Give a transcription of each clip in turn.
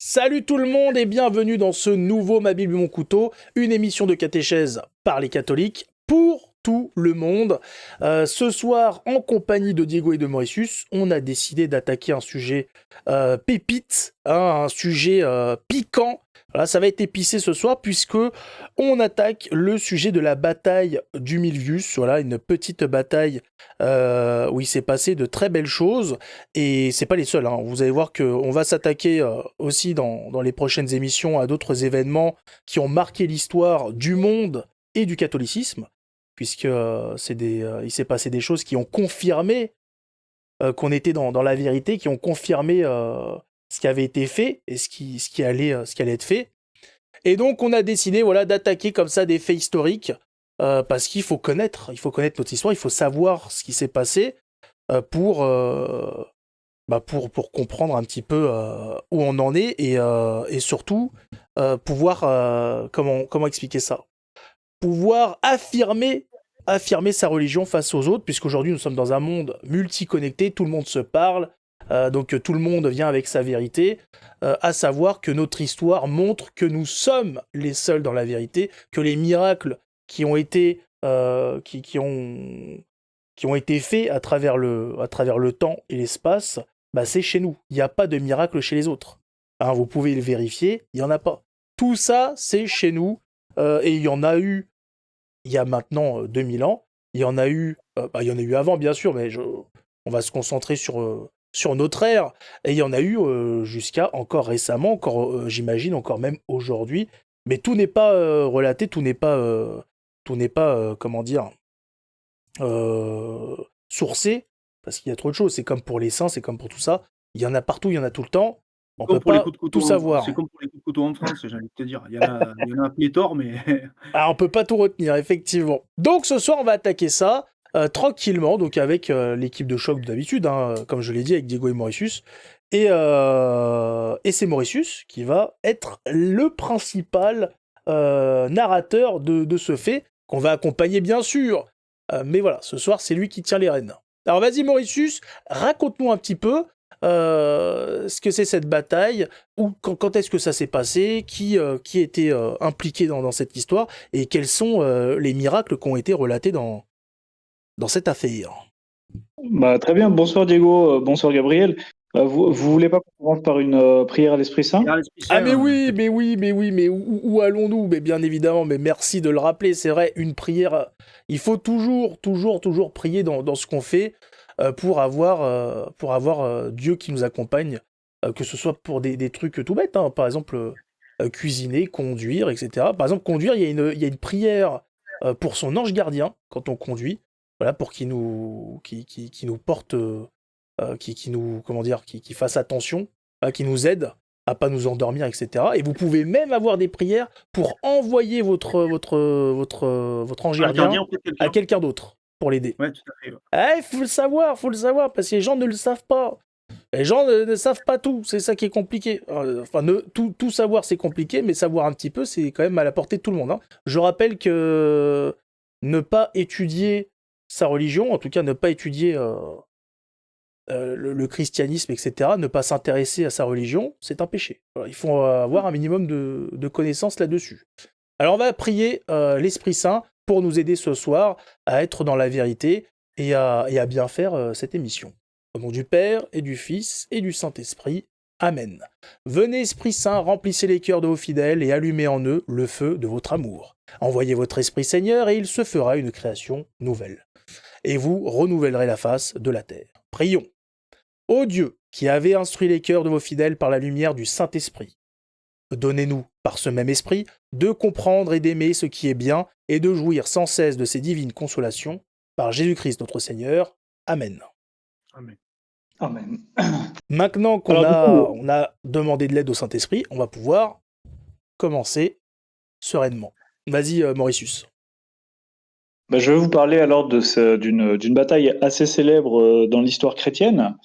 Salut tout le monde et bienvenue dans ce nouveau Ma Bible mon couteau, une émission de catéchèse par les catholiques pour tout le monde. Ce soir, en compagnie de Diego et de Mauritius, on a décidé d'attaquer un sujet pépite, hein, un sujet piquant. Voilà, ça va être épicé ce soir puisque on attaque le sujet de la bataille du Milvius. Voilà, une petite bataille où il s'est passé de très belles choses. Et c'est pas les seuls, hein. Vous allez voir qu'on va s'attaquer aussi dans les prochaines émissions à d'autres événements qui ont marqué l'histoire du monde et du catholicisme, puisque il s'est passé des choses qui ont confirmé qu'on était dans la vérité, qui ont confirmé ce qui avait été fait et ce qui allait être fait. Et donc on a décidé voilà, d'attaquer comme ça des faits historiques, parce il faut connaître notre histoire, il faut savoir ce qui s'est passé euh, pour, euh, pour comprendre un petit peu où on en est et surtout pouvoir, comment expliquer ça? Pouvoir affirmer sa religion face aux autres, puisqu'aujourd'hui nous sommes dans un monde multiconnecté, tout le monde se parle, donc tout le monde vient avec sa vérité, à savoir que notre histoire montre que nous sommes les seuls dans la vérité, que les miracles qui ont été, qui ont été faits à travers le temps et l'espace, bah c'est chez nous. Il n'y a pas de miracle chez les autres. Hein, vous pouvez le vérifier, il n'y en a pas. Tout ça, c'est chez nous. Et il y en a eu il y a maintenant 2000 ans. Il y en a eu avant, bien sûr, mais on va se concentrer sur notre ère. Et il y en a eu jusqu'à encore récemment, encore, j'imagine, encore même aujourd'hui. Mais tout n'est pas relaté, tout n'est pas, comment dire, euh, sourcé, parce qu'il y a trop de choses. C'est comme pour les saints, c'est comme pour tout ça. Il y en a partout, il y en a tout le temps. On peut Comme pour les pas coups de tout couteau c'est savoir. comme pour les coups de couteau en France, j'ai envie de te dire. Il y en a à pléthore, mais Ah, on peut pas tout retenir, effectivement. Donc ce soir, on va attaquer ça tranquillement, donc avec l'équipe de choc d'habitude, hein, comme je l'ai dit, avec Diego et Mauritius. Et c'est Mauritius qui va être le principal narrateur de ce fait, qu'on va accompagner bien sûr. Mais voilà, ce soir, c'est lui qui tient les rênes. Alors vas-y Mauritius, raconte-nous un petit peu ce que c'est cette bataille, ou quand est-ce que ça s'est passé, qui était impliqué dans cette histoire, et quels sont les miracles qui ont été relatés dans cette affaire. Très bien, bonsoir Diego, bonsoir Gabriel. Vous voulez pas qu'on commence par une prière à l'Esprit Saint? vers l'Esprit Ah mais Saint, oui, mais oui, mais oui, mais où allons-nous? Mais bien évidemment, mais merci de le rappeler, c'est vrai, une prière, il faut toujours prier dans ce qu'on fait pour avoir Dieu qui nous accompagne, que ce soit pour des trucs tout bêtes, hein, par exemple cuisiner, conduire, etc. Par exemple, conduire, il y a une prière pour son ange gardien quand on conduit, voilà, pour qu'il nous porte, qui nous, comment dire, qui fasse attention, qui nous aide à pas nous endormir, etc. Et vous pouvez même avoir des prières pour envoyer votre ange un gardien gardien auprès de à quelqu'un. quelqu'un d'autre pour l'aider. Ouais, tout à fait, ouais. Il faut le savoir, parce que les gens ne le savent pas. Les gens ne savent pas tout, c'est ça qui est compliqué. Enfin, tout savoir, c'est compliqué, mais savoir un petit peu, c'est quand même à la portée de tout le monde, hein. Je rappelle que ne pas étudier sa religion, en tout cas ne pas étudier le christianisme, etc., ne pas s'intéresser à sa religion, c'est un péché. Voilà, il faut avoir un minimum de connaissances là-dessus. Alors on va prier l'Esprit Saint pour nous aider ce soir à être dans la vérité et à bien faire cette émission. Au nom du Père et du Fils et du Saint-Esprit. Amen. Venez Esprit Saint, remplissez les cœurs de vos fidèles et allumez en eux le feu de votre amour. Envoyez votre Esprit Seigneur et il se fera une création nouvelle. Et vous renouvellerez la face de la terre. Prions. Ô Dieu, qui avez instruit les cœurs de vos fidèles par la lumière du Saint-Esprit, donnez-nous, par ce même esprit, de comprendre et d'aimer ce qui est bien et de jouir sans cesse de ces divines consolations, par Jésus-Christ notre Seigneur. Amen. Amen. Amen. Maintenant qu'on Alors du coup, on a demandé de l'aide au Saint-Esprit, on va pouvoir commencer sereinement. Vas-y, Mauritius. je vais vous parler alors d'une bataille assez célèbre dans l'histoire chrétienne.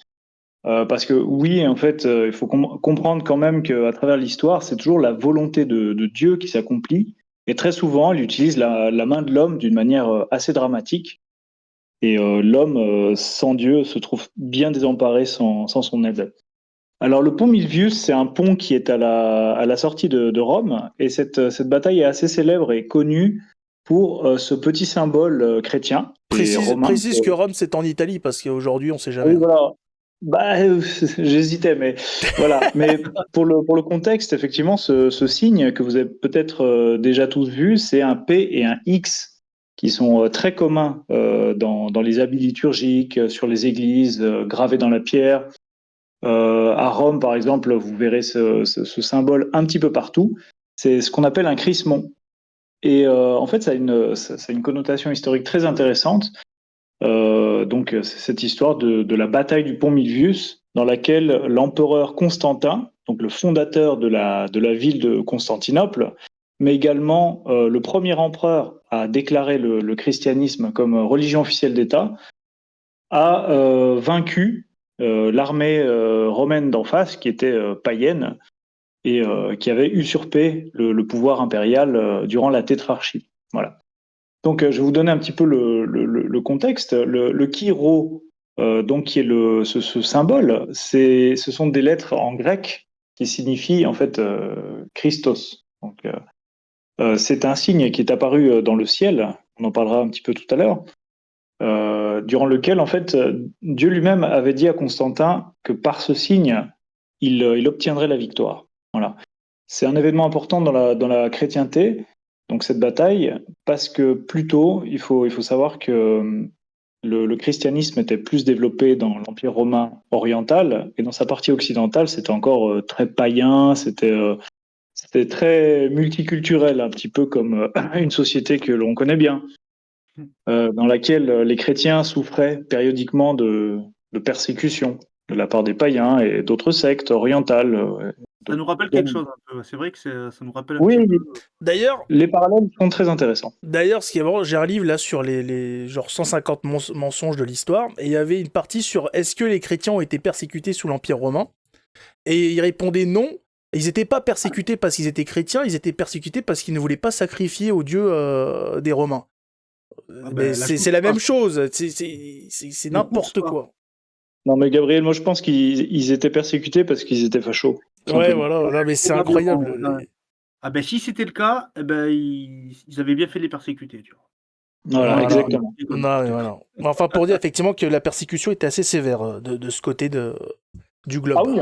Parce que oui, en fait, il faut comprendre quand même qu'à travers l'histoire, c'est toujours la volonté de Dieu qui s'accomplit. Et très souvent, il utilise la main de l'homme d'une manière assez dramatique. Et l'homme, sans Dieu, se trouve bien désemparé sans son aide. Alors, le pont Milvius, c'est un pont qui est à la sortie de Rome, et cette bataille est assez célèbre et connue pour ce petit symbole chrétien et romain. Précise que Rome, c'est en Italie, parce qu'aujourd'hui, on sait Ah jamais, oui, hein. voilà. Bah, j'hésitais, mais voilà. Mais pour le contexte, effectivement, ce signe que vous avez peut-être déjà tous vu, c'est un P et un X qui sont très communs dans les habits liturgiques, sur les églises, gravés dans la pierre. À Rome, par exemple, vous verrez ce symbole un petit peu partout. C'est ce qu'on appelle un chrismon. Et en fait, ça a une connotation historique très intéressante. Donc, c'est cette histoire de la bataille du pont Milvius, dans laquelle l'empereur Constantin, donc le fondateur de la ville de Constantinople, mais également le premier empereur à déclarer le christianisme comme religion officielle d'État, a vaincu l'armée romaine d'en face, qui était païenne, et qui avait usurpé le pouvoir impérial durant la tétrarchie. Voilà. Donc, je vais vous donner un petit peu le contexte. Le chi-rho, donc qui est ce symbole, ce sont des lettres en grec qui signifient en fait Christos. Donc, c'est un signe qui est apparu dans le ciel. On en parlera un petit peu tout à l'heure. Durant lequel en fait Dieu lui-même avait dit à Constantin que par ce signe, il obtiendrait la victoire. Voilà. C'est un événement important dans la chrétienté, donc cette bataille, parce que plus tôt, il faut savoir que le christianisme était plus développé dans l'Empire romain oriental, et dans sa partie occidentale, c'était encore très païen, c'était très multiculturel, un petit peu comme une société que l'on connaît bien, dans laquelle les chrétiens souffraient périodiquement de persécutions de la part des païens et d'autres sectes orientales. Ça nous rappelle quelque chose un peu. C'est vrai que ça nous rappelle un Oui, petit oui, peu. D'ailleurs, les parallèles sont très intéressants. ce qui est marrant, j'ai un livre là sur les genre 150 mensonges de l'histoire, et il y avait une partie sur est-ce que les chrétiens ont été persécutés sous l'Empire romain, et il répondait non. Ils n'étaient pas persécutés parce qu'ils étaient chrétiens, ils étaient persécutés parce qu'ils ne voulaient pas sacrifier aux dieux des Romains. Ah Mais ben, là, je c'est la comprends même pas. chose, c'est Ne pousse n'importe pas. quoi. Non, mais Gabriel, moi je pense qu'ils étaient persécutés parce qu'ils étaient fachos, tout Ouais, simplement. voilà, non, mais c'est Probablement, incroyable. ouais. Ah ben, si c'était le cas, eh ben, ils avaient bien fait de les persécuter, tu vois. Voilà, Moi, Voilà. exactement. je déconne, Non, je mais déconne. voilà. Enfin, pour dire effectivement que la persécution était assez sévère de ce côté du Ah globe. oui,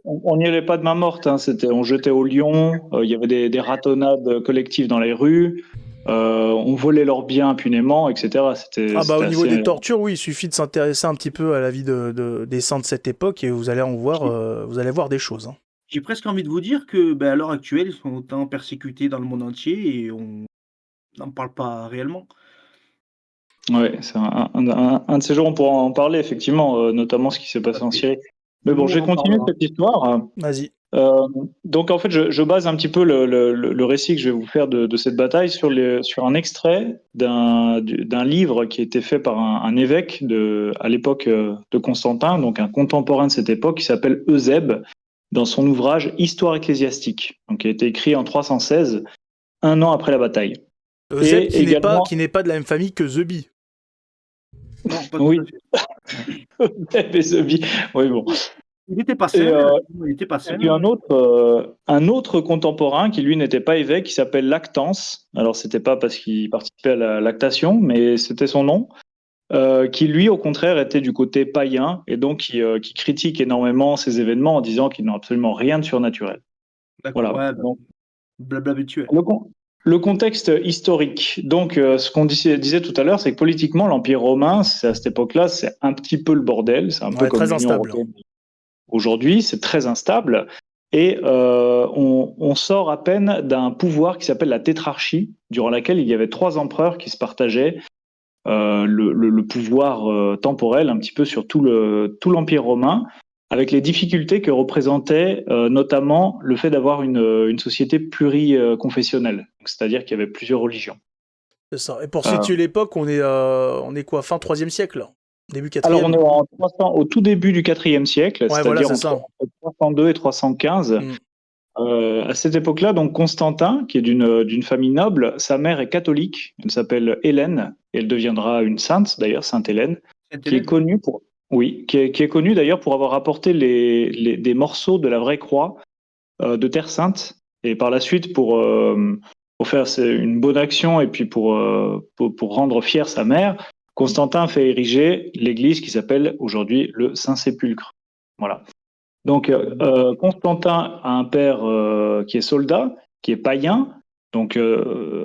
on n'irait pas de main morte, hein. On jetait au lion, il y avait des ratonnades collectives dans les rues, on volait leurs biens impunément, etc. Ah bah au C'était niveau assez. des tortures, oui, il suffit de s'intéresser un petit peu à la vie des saints de cette époque et vous allez en voir, J'ai vous allez voir des choses, hein. j'ai presque envie de vous dire que, ben, à l'heure actuelle, ils sont autant persécutés dans le monde entier et on n'en parle pas réellement. Ouais, c'est un de ces jours, on pourra en parler, effectivement, notamment ce qui s'est Tout passé à en fait. Syrie. Mais Le bon, jour je où vais on en continuer parlera. cette histoire. Vas-y. Euh, donc en fait, je base un petit peu le récit que je vais vous faire de cette bataille sur un extrait d'un livre qui a été fait par un évêque à l'époque de Constantin, donc un contemporain de cette époque, qui s'appelle Eusèbe, dans son ouvrage Histoire ecclésiastique, donc qui a été écrit en 316, un an après la bataille. Zeb Et également, qui n'est pas de la même famille que The Bee. Non, pas tout à oui, fait. Eusèbe et Zebie, oui bon. Il était pas Et, sain, il était pas Et sain, puis un autre contemporain qui lui n'était pas évêque, qui s'appelle Lactance. Alors c'était pas parce qu'il participait à la lactation, mais c'était son nom. Qui lui, au contraire, était du côté païen et donc qui critique énormément ces événements en disant qu'ils n'ont absolument rien de surnaturel. d'accord, Voilà. ouais, bah, Donc blabla habituel. le contexte historique. Donc ce qu'on disait tout à l'heure, c'est que politiquement, l'Empire romain, à cette époque-là, c'est un petit peu le bordel. C'est un peu Ouais, comme très l'Union instable. européenne. Aujourd'hui, c'est très instable et on sort à peine d'un pouvoir qui s'appelle la tétrarchie, durant laquelle il y avait 3 empereurs qui se partageaient le pouvoir temporel un petit peu sur tout l'Empire romain, avec les difficultés que représentait notamment le fait d'avoir une société pluriconfessionnelle, c'est-à-dire qu'il y avait plusieurs religions. C'est ça. Et pour Euh, situer l'époque, on est quoi, fin 3e siècle, là? Début alors on 4e? est au tout début du IVe siècle, Ouais, voilà, c'est-à-dire c'est entre ça. 302 et 315. Mm. À cette époque-là, donc Constantin, qui est d'une famille noble, sa mère est catholique, elle s'appelle Hélène, et elle deviendra une sainte d'ailleurs, Sainte Hélène, qui est Sainte-Hélène. connue pour Oui, qui est connu d'ailleurs pour avoir apporté des morceaux de la vraie croix de Terre Sainte, et par la suite pour faire une bonne action et puis pour rendre fière sa mère, Constantin fait ériger l'église qui s'appelle aujourd'hui le Saint-Sépulcre. Voilà. Donc Constantin a un père qui est soldat, qui est païen. Donc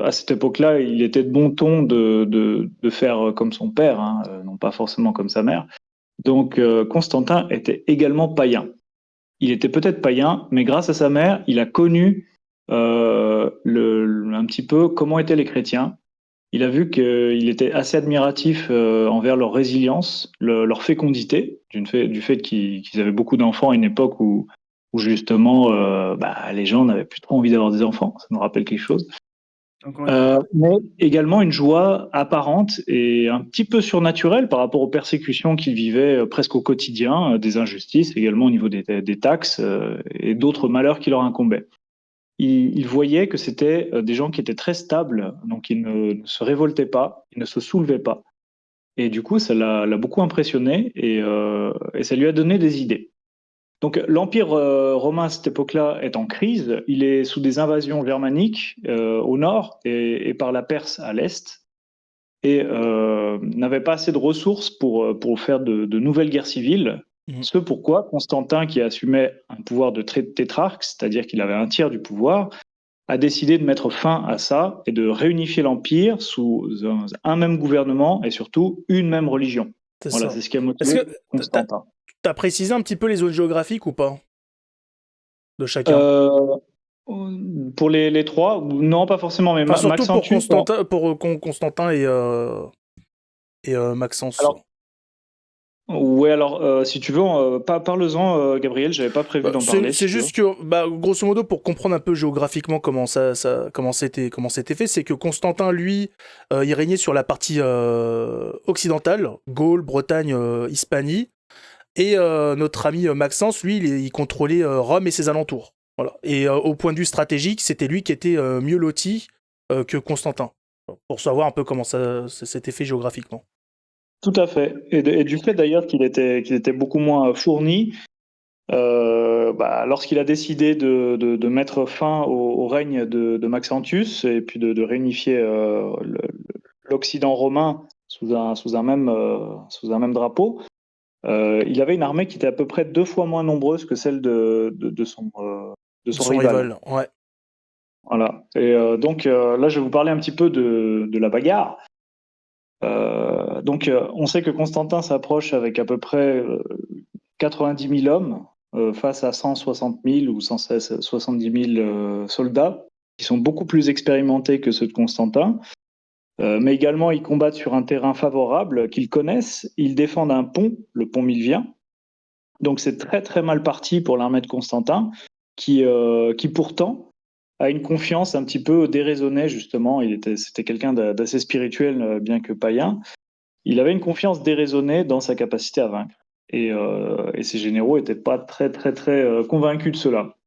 à cette époque-là, il était de bon ton de faire comme son père, hein, non pas forcément comme sa mère. Donc Constantin était également païen. Il était peut-être païen, mais grâce à sa mère, il a connu un petit peu comment étaient les chrétiens. Il a vu qu'il était assez admiratif envers leur résilience, leur fécondité, du fait qu'ils avaient beaucoup d'enfants à une époque où justement les gens n'avaient plus trop envie d'avoir des enfants. Ça nous rappelle quelque chose. Encore une fois. Mais également une joie apparente et un petit peu surnaturelle par rapport aux persécutions qu'ils vivaient presque au quotidien, des injustices, également au niveau des taxes et d'autres malheurs qui leur incombaient. Ils voyaient que c'était des gens qui étaient très stables, donc ils ne se révoltaient pas, ils ne se soulevaient pas. Et du coup, ça l'a beaucoup impressionné et ça lui a donné des idées. Donc l'Empire romain à cette époque-là est en crise. Il est sous des invasions germaniques au nord et par la Perse à l'est, et n'avait pas assez de ressources pour faire de nouvelles guerres civiles. Mhm. Ce pourquoi Constantin, qui assumait un pouvoir de tétrarque, c'est-à-dire qu'il avait un tiers du pouvoir, a décidé de mettre fin à ça et de réunifier l'Empire sous un même gouvernement et surtout une même religion. C'est Voilà, ça. c'est ce qui a Est-ce motivé que Constantin. t'as précisé un petit peu les zones géographiques ou pas de chacun? Euh, pour les trois, non, pas forcément, mais Enfin, surtout pour Maxentius. Non. Constantin, Constantin et Maxence. Alors, ouais, alors, si tu veux, parle-en, Gabriel, j'avais pas prévu Bah, d'en c'est parler, si c'est tu veux. juste que, grosso modo, pour comprendre un peu géographiquement comment c'était fait, c'est que Constantin, lui, il régnait sur la partie occidentale, Gaule, Bretagne, Hispanie, et notre ami Maxence, lui, il contrôlait Rome et ses alentours. Voilà. Et au point de vue stratégique, c'était lui qui était mieux loti que Constantin, pour savoir un peu comment ça s'était fait géographiquement. Tout à fait. Et du fait d'ailleurs qu'il était beaucoup moins fourni, lorsqu'il a décidé de mettre fin au règne de Maxentius et puis de réunifier l'Occident romain sous un même drapeau, il avait une armée qui était à peu près 2 fois moins nombreuse que celle de son Son rival. rival, ouais. Voilà. Et donc là, je vais vous parler un petit peu de la bagarre. On sait que Constantin s'approche avec à peu près 90 000 hommes face à 160 000 ou 170 000 soldats qui sont beaucoup plus expérimentés que ceux de Constantin. Mais également, ils combattent sur un terrain favorable qu'ils connaissent. Ils défendent un pont, le pont Milvien. Donc c'est très très mal parti pour l'armée de Constantin, qui pourtant a une confiance un petit peu déraisonnée justement. C'était quelqu'un d'assez spirituel, bien que païen. Il avait une confiance déraisonnée dans sa capacité à vaincre. Et ses généraux n'étaient pas très très très convaincus de cela.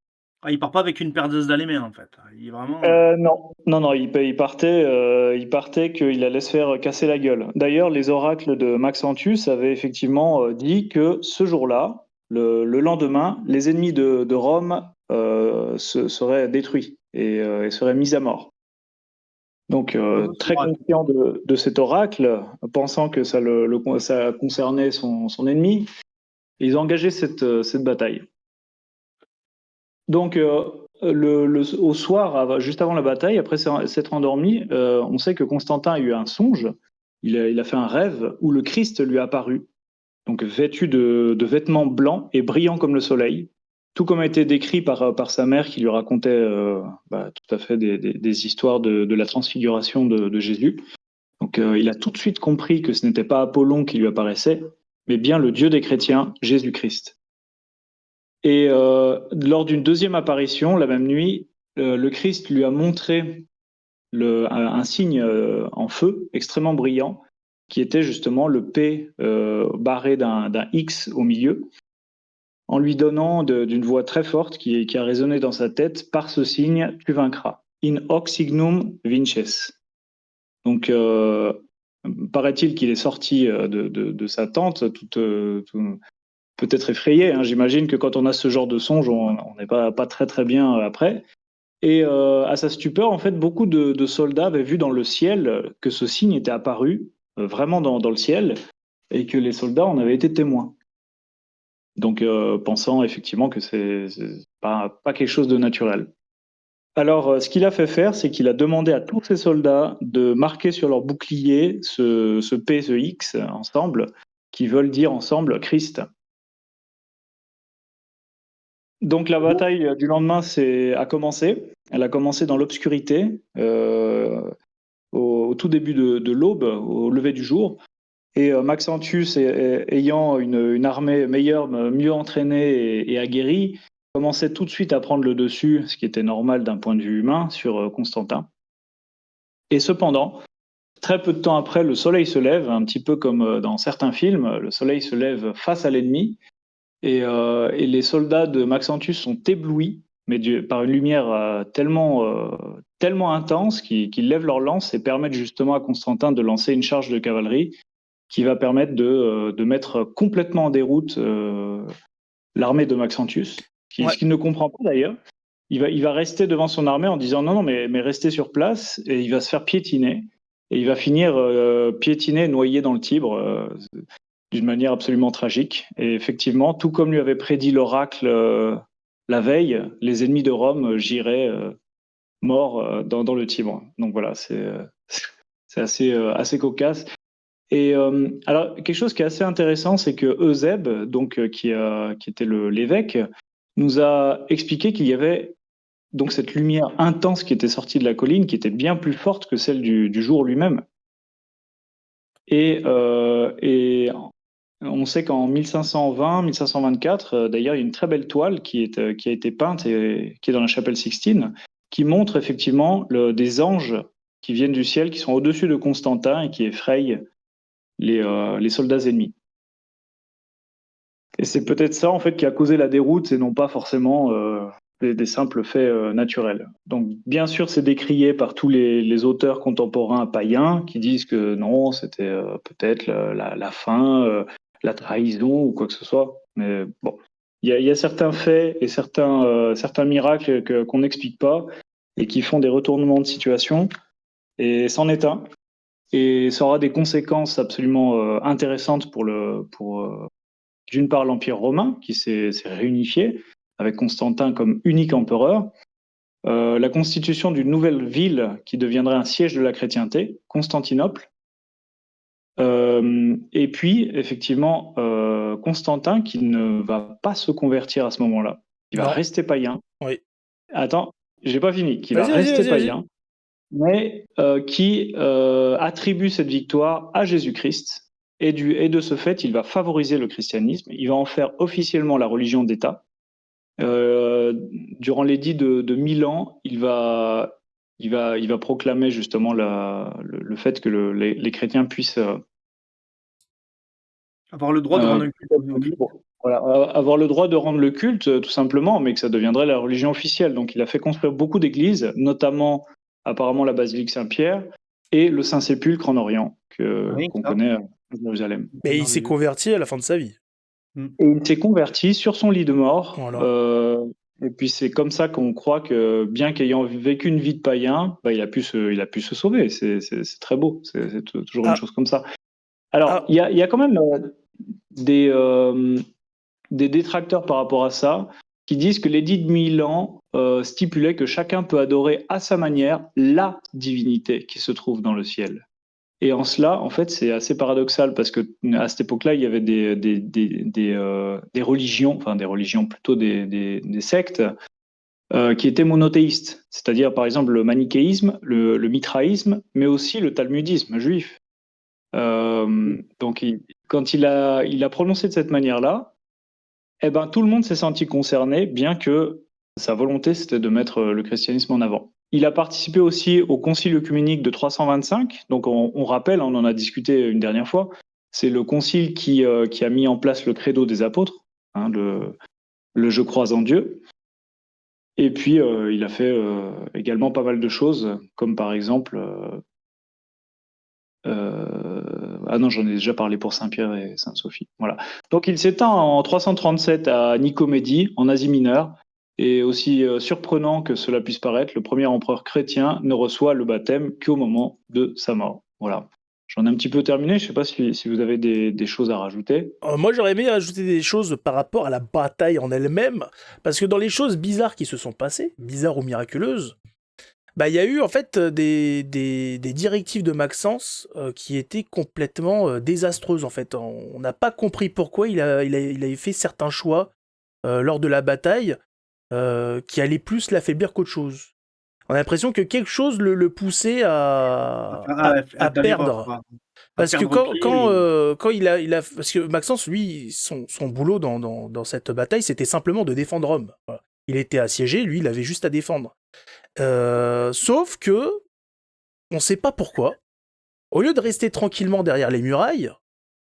Ah, il part pas avec une perceuse dans les mains, en fait. Il est vraiment. Non, non, non, il partait qu'il allait se faire casser la gueule. D'ailleurs, les oracles de Maxentius avaient effectivement dit que ce jour-là, le lendemain, les ennemis de Rome seraient détruits et seraient mis à mort. Donc, Fameux très oracle. confiant de cet oracle, pensant que ça concernait son ennemi, ils ont engagé cette bataille. Donc, au soir, juste avant la bataille, après s'être endormi, on sait que Constantin a eu un songe. Il a fait un rêve où le Christ lui est apparu, donc vêtu de vêtements blancs et brillant comme le soleil, tout comme a été décrit par sa mère qui lui racontait tout à fait des histoires de la transfiguration de Jésus. Donc, il a tout de suite compris que ce n'était pas Apollon qui lui apparaissait, mais bien le Dieu des chrétiens, Jésus-Christ. Et lors d'une deuxième apparition, la même nuit, le Christ lui a montré un signe en feu extrêmement brillant, qui était justement le P barré d'un X au milieu, en lui donnant d'une voix très forte qui a résonné dans sa tête: par ce signe, tu vaincras. In hoc signum vinces. Donc, paraît-il qu'il est sorti de sa tente, peut-être effrayé. Hein. J'imagine que quand on a ce genre de songe, on n'est pas très très bien après. Et à sa stupeur, en fait, beaucoup de soldats avaient vu dans le ciel que ce signe était apparu vraiment dans le ciel et que les soldats en avaient été témoins. Donc, pensant effectivement que c'est pas quelque chose de naturel. Alors, ce qu'il a fait faire, c'est qu'il a demandé à tous ses soldats de marquer sur leur bouclier ce P, ce X ensemble, qui veulent dire ensemble Christ. Donc la bataille du lendemain a commencé. Elle a commencé dans l'obscurité, au tout début de l'aube, au lever du jour. Et Maxentius, ayant une armée meilleure, mieux entraînée et aguerrie, commençait tout de suite à prendre le dessus, ce qui était normal d'un point de vue humain, sur Constantin. Et cependant, très peu de temps après, le soleil se lève, un petit peu comme dans certains films, le soleil se lève face à l'ennemi, et les soldats de Maxentius sont éblouis, mais par une lumière tellement intense qu'ils lèvent leurs lances et permettent justement à Constantin de lancer une charge de cavalerie qui va permettre de mettre complètement en déroute l'armée de Maxentius, ce qu'il ne comprend pas d'ailleurs. Il va rester devant son armée en disant non, mais restez sur place, et il va se faire piétiner. Et il va finir piétiné, noyé dans le Tibre, d'une manière absolument tragique. Et effectivement, tout comme lui avait prédit l'oracle la veille, les ennemis de Rome giraient morts dans le Tibre. Donc voilà, c'est assez cocasse. Et alors, quelque chose qui est assez intéressant, c'est que Eusèbe, donc, qui était l'évêque, nous a expliqué qu'il y avait donc cette lumière intense qui était sortie de la colline, qui était bien plus forte que celle du jour lui-même. Et on sait qu'en 1520-1524, d'ailleurs, il y a une très belle toile qui a été peinte et qui est dans la chapelle Sixtine, qui montre effectivement des anges qui viennent du ciel, qui sont au-dessus de Constantin et qui effrayent les soldats ennemis. Et c'est peut-être ça en fait qui a causé la déroute et non pas forcément des simples faits naturels. Donc bien sûr c'est décrié par tous les auteurs contemporains païens qui disent que non, c'était peut-être la fin, la trahison ou quoi que ce soit. Mais bon, il y a certains faits et certains miracles qu'on n'explique pas et qui font des retournements de situation, et c'en est un. Et ça aura des conséquences absolument intéressantes pour d'une part l'Empire romain, qui s'est réunifié, avec Constantin comme unique empereur, la constitution d'une nouvelle ville qui deviendrait un siège de la chrétienté, Constantinople, et puis effectivement Constantin qui ne va pas se convertir à ce moment-là, il va rester païen. Oui. Attends, j'ai pas fini, qui va Vas-y, rester vas-y. païen, mais qui attribue cette victoire à Jésus-Christ. Et de ce fait, il va favoriser le christianisme, il va en faire officiellement la religion d'État. Durant l'édit de Milan, il va proclamer justement le fait que les chrétiens puissent Avoir le droit de rendre un culte. voilà, avoir le droit de rendre le culte, tout simplement, mais que ça deviendrait la religion officielle. Donc il a fait construire beaucoup d'églises, notamment apparemment la basilique Saint-Pierre et le Saint-Sépulcre en Orient, qu'on connaît à Jérusalem. Mais il s'est converti à la fin de sa vie. Et il s'est converti sur son lit de mort. Voilà. Et puis c'est comme ça qu'on croit que, bien qu'ayant vécu une vie de païen, bah, il a pu se sauver. C'est très beau. C'est toujours une chose comme ça. Alors, il y a quand même des détracteurs par rapport à ça qui disent que l'édit de Milan stipulait que chacun peut adorer à sa manière la divinité qui se trouve dans le ciel. Et en cela, en fait, c'est assez paradoxal parce que à cette époque-là, il y avait des religions, enfin des religions plutôt des sectes qui étaient monothéistes, c'est-à-dire par exemple le manichéisme, le mitraïsme, mais aussi le talmudisme juif. Donc, quand il a prononcé de cette manière-là, eh ben, tout le monde s'est senti concerné, bien que sa volonté, c'était de mettre le christianisme en avant. Il a participé aussi au concile œcuménique de 325. Donc, on rappelle, on en a discuté une dernière fois, c'est le concile qui a mis en place le credo des apôtres, hein, le je crois en Dieu. Et puis, il a fait également pas mal de choses, comme par exemple Ah non, j'en ai déjà parlé pour Saint-Pierre et Sainte-Sophie. Voilà. Donc il s'éteint en 337 à Nicomédie, en Asie mineure. Et aussi surprenant que cela puisse paraître, le premier empereur chrétien ne reçoit le baptême qu'au moment de sa mort. Voilà. J'en ai un petit peu terminé. Je ne sais pas si vous avez des choses à rajouter. Moi, j'aurais aimé ajouter des choses par rapport à la bataille en elle-même, parce que dans les choses bizarres qui se sont passées, bizarres ou miraculeuses, bah, il y a eu en fait des directives de Maxence qui étaient complètement désastreuses en fait. On n'a pas compris pourquoi il avait fait certains choix lors de la bataille qui allaient plus l'affaiblir qu'autre chose. On a l'impression que quelque chose le poussait à Dans l'erreur, perdre. quoi. À Parce que perdre pied. quand parce que Maxence, lui, son boulot dans cette bataille, c'était simplement de défendre Rome. Voilà. Il était assiégé, lui, il avait juste à défendre. Sauf que, on sait pas pourquoi, au lieu de rester tranquillement derrière les murailles,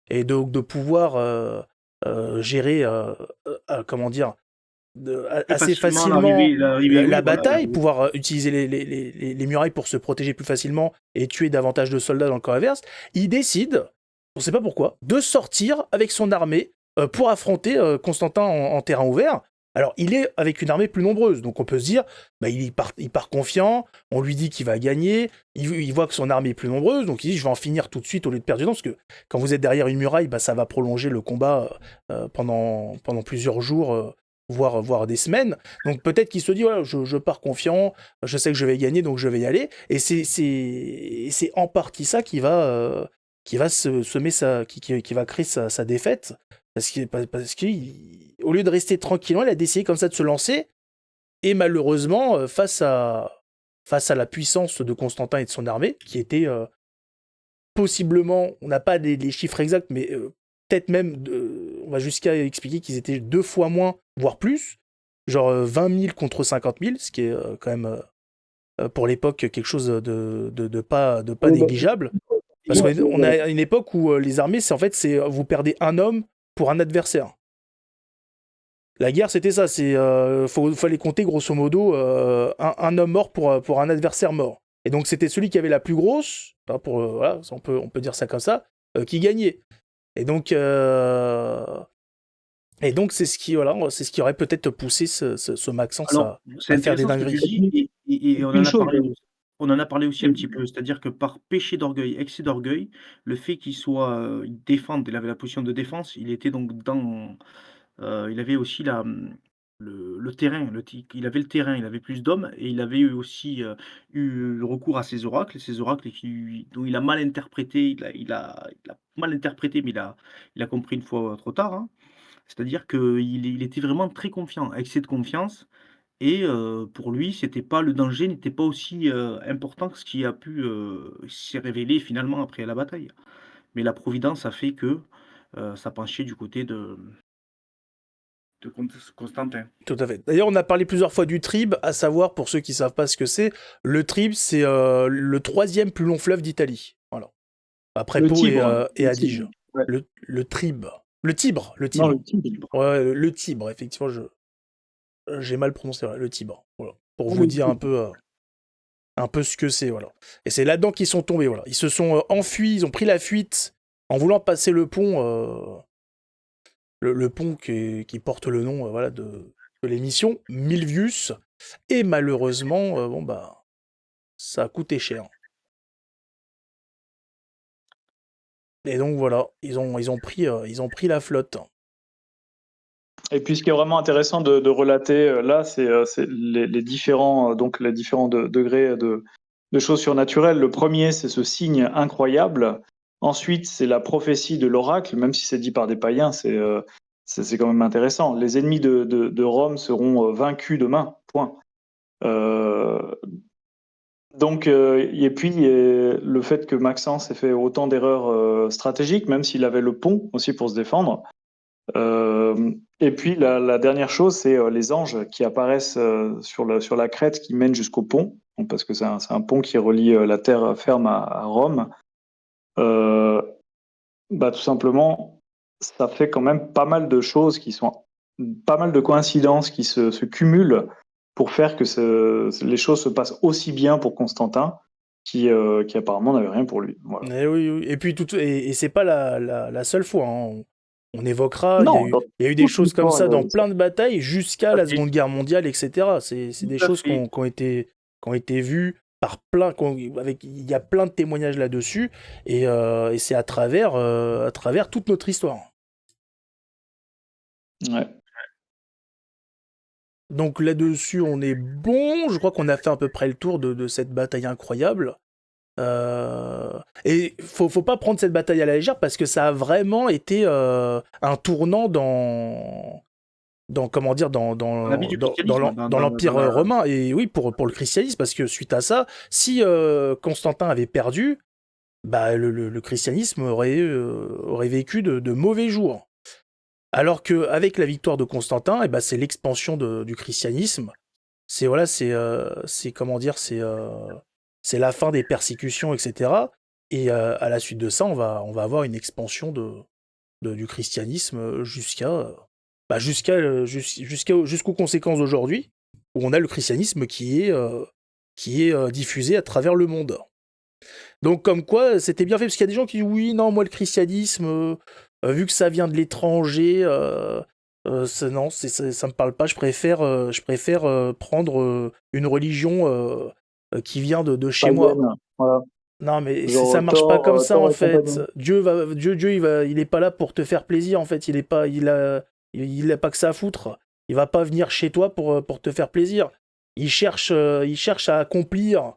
et donc de pouvoir gérer, comment dire, Plus assez facilement facilement l'arrivée, oui, la voilà. bataille, pouvoir utiliser les murailles pour se protéger plus facilement et tuer davantage de soldats dans le camp adverse, il décide, on ne sait pas pourquoi, de sortir avec son armée pour affronter Constantin en terrain ouvert. Alors, il est avec une armée plus nombreuse, donc on peut se dire, bah, il part confiant, on lui dit qu'il va gagner, il voit que son armée est plus nombreuse, donc il dit, je vais en finir tout de suite au lieu de perdre du temps, parce que quand vous êtes derrière une muraille, bah, ça va prolonger le combat pendant plusieurs jours, voire des semaines. Donc peut-être qu'il se dit, voilà, je pars confiant, je sais que je vais gagner, donc je vais y aller. Et c'est en partie ça qui va semer qui va créer sa défaite. Parce qu'au lieu de rester tranquillement, il a décidé comme ça de se lancer. Et malheureusement, face à la puissance de Constantin et de son armée, qui était possiblement, on n'a pas les chiffres exacts, mais peut-être même, on va jusqu'à expliquer qu'ils étaient 2 fois moins, voire plus, genre 20 000 contre 50 000, ce qui est quand même, pour l'époque, quelque chose de pas négligeable. Parce qu'on a une époque où les armées, c'est vous perdez un homme pour un adversaire. La guerre, c'était ça, fallait compter grosso modo un homme mort pour un adversaire mort. Et donc c'était celui qui avait la plus grosse, voilà, on peut dire ça comme ça, qui gagnait. Et donc c'est ce qui aurait peut-être poussé ce Maxence Alors, c'est à faire des intéressant ce que tu dingueries. dis et Une chose, on en a parlé aussi un petit peu. C'est-à-dire que par péché d'orgueil, excès d'orgueil, le fait qu'il soit, il défende, il avait la position de défense, il était donc il avait aussi le terrain, il avait le terrain, il avait plus d'hommes et il avait eu aussi, eu recours à ses oracles. Ces oracles dont il a mal interprété, il a mal interprété, mais il a compris une fois trop tard, hein. C'est-à-dire qu'il était vraiment très confiant, excès de confiance et pour lui, c'était pas le danger n'était pas aussi, important que ce qui a pu, s'est révélé finalement après la bataille. Mais la providence a fait que, ça penchait du côté de Constantin. Tout à fait. D'ailleurs, on a parlé plusieurs fois du Tibre, à savoir, pour ceux qui ne savent pas ce que c'est, le Tibre, c'est le 3e plus long fleuve d'Italie. Voilà. Après le Pau Tibre. et Adige. Ouais. Le Tibre. Le Tibre. Non, le Tibre. Ouais, le Tibre, effectivement, j'ai mal prononcé, voilà, le Tibre. Voilà. Pour Ah, vous le dire un peu ce que c'est, voilà. Et c'est là-dedans qu'ils sont tombés, voilà. Ils se sont enfuis, ils ont pris la fuite en voulant passer le pont, le pont qui porte le nom, voilà, de l'émission, Milvius. Et malheureusement, ça a coûté cher. Et donc voilà, ils ont pris la flotte. Et puis ce qui est vraiment intéressant de relater là, c'est les différents, degrés de choses surnaturelles. Le premier, c'est ce signe incroyable. Ensuite, c'est la prophétie de l'oracle, même si c'est dit par des païens, c'est quand même intéressant. Les ennemis de Rome seront vaincus demain, point. Et puis, le fait que Maxence ait fait autant d'erreurs stratégiques, même s'il avait le pont aussi pour se défendre. Et puis la dernière chose, c'est les anges qui apparaissent sur la crête qui mène jusqu'au pont, donc, parce que c'est un pont qui relie la terre ferme à Rome. Tout simplement, ça fait quand même pas mal de choses pas mal de coïncidences qui se cumulent pour faire que les choses se passent aussi bien pour Constantin. qui apparemment n'avait rien pour lui. Voilà. Et oui, oui. Et puis, et c'est pas la seule fois, hein. On évoquera, Non, dans il y a eu des toute choses comme l'histoire, ça il y a dans eu ça. plein de batailles jusqu'à Tout à la fait, Seconde Guerre mondiale, etc. C'est tout des à choses fait. qui ont été vues par il y a plein de témoignages là-dessus, et c'est à travers toute notre histoire. Ouais. Donc là-dessus, on est bon. Je crois qu'on a fait à peu près le tour de cette bataille incroyable. Et faut pas prendre cette bataille à la légère parce que ça a vraiment été un tournant dans comment dire Dans la vie du christianisme, dans l'Empire dans la... romain, et oui, pour le christianisme, parce que suite à ça, si Constantin avait perdu, bah le christianisme aurait vécu de mauvais jours. Alors que avec la victoire de Constantin, et bah, c'est l'expansion du christianisme. C'est voilà, c'est comment dire, c'est la fin des persécutions, etc. Et à la suite de ça, on va avoir une expansion du christianisme jusqu'aux conséquences d'aujourd'hui, où on a le christianisme qui est diffusé à travers le monde. Donc comme quoi, c'était bien fait, parce qu'il y a des gens qui disent oui, non, moi le christianisme, vu que ça vient de l'étranger, non, ça me parle pas. Je préfère prendre une religion qui vient de chez moi. Païenne, voilà. Non, mais ça Genre marche pas comme ça en Thor et fait. compagnie. Il est pas là pour te faire plaisir en fait. Il a pas que ça à foutre. Il va pas venir chez toi pour te faire plaisir. Il cherche à accomplir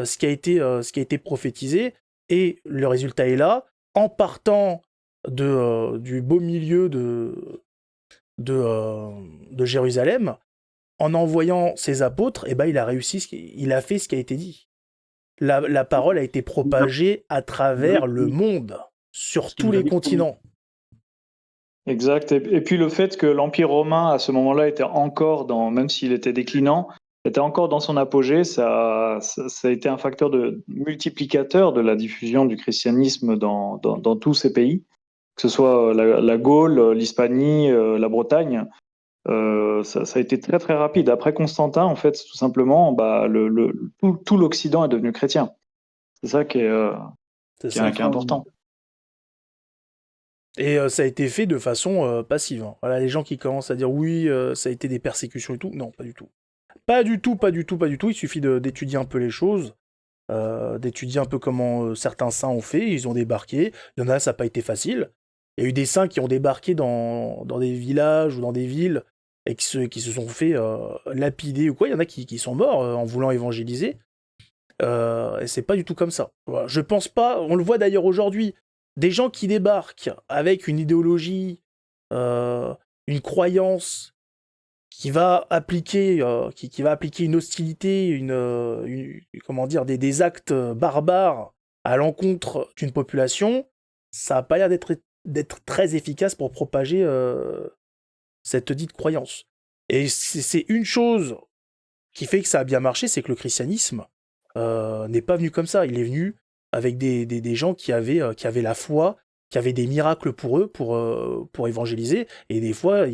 ce qui a été prophétisé, et le résultat est là. En partant du beau milieu de Jérusalem, en envoyant ses apôtres, eh ben, il a fait ce qui a été dit. La parole a été propagée à travers le monde, sur Ce qu'il tous nous les avait promis. continents. Exact. Et puis le fait que l'Empire romain, à ce moment-là, était encore même s'il était déclinant, était encore dans son apogée, ça a été un facteur de multiplicateur de la diffusion du christianisme dans tous ces pays, que ce soit la Gaule, l'Hispanie, la Bretagne. Ça a été très très rapide. Après Constantin, en fait, tout simplement, bah, tout l'Occident est devenu chrétien. C'est ça C'est qui est ça. important. Et ça a été fait de façon passive, hein. Voilà, les gens qui commencent à dire oui, ça a été des persécutions et tout. Non, pas du tout. Pas du tout, pas du tout, pas du tout. Il suffit d'étudier un peu les choses, d'étudier un peu comment certains saints ont fait. Ils ont débarqué. Il y en a, ça n'a pas été facile. Il y a eu des saints qui ont débarqué dans des villages ou dans des villes et qui se sont fait lapider ou quoi. Il y en a qui sont morts en voulant évangéliser. Et c'est pas du tout comme ça. Voilà. Je pense pas, on le voit d'ailleurs aujourd'hui, des gens qui débarquent avec une idéologie, euh, une croyance qui va appliquer une hostilité, comment dire, des actes barbares à l'encontre d'une population. Ça a pas l'air d'être très efficace pour propager cette dite croyance. Et c'est une chose qui fait que ça a bien marché, c'est que le christianisme n'est pas venu comme ça. Il est venu avec des gens qui avaient la foi, qui avaient des miracles pour eux, pour évangéliser. Et des fois,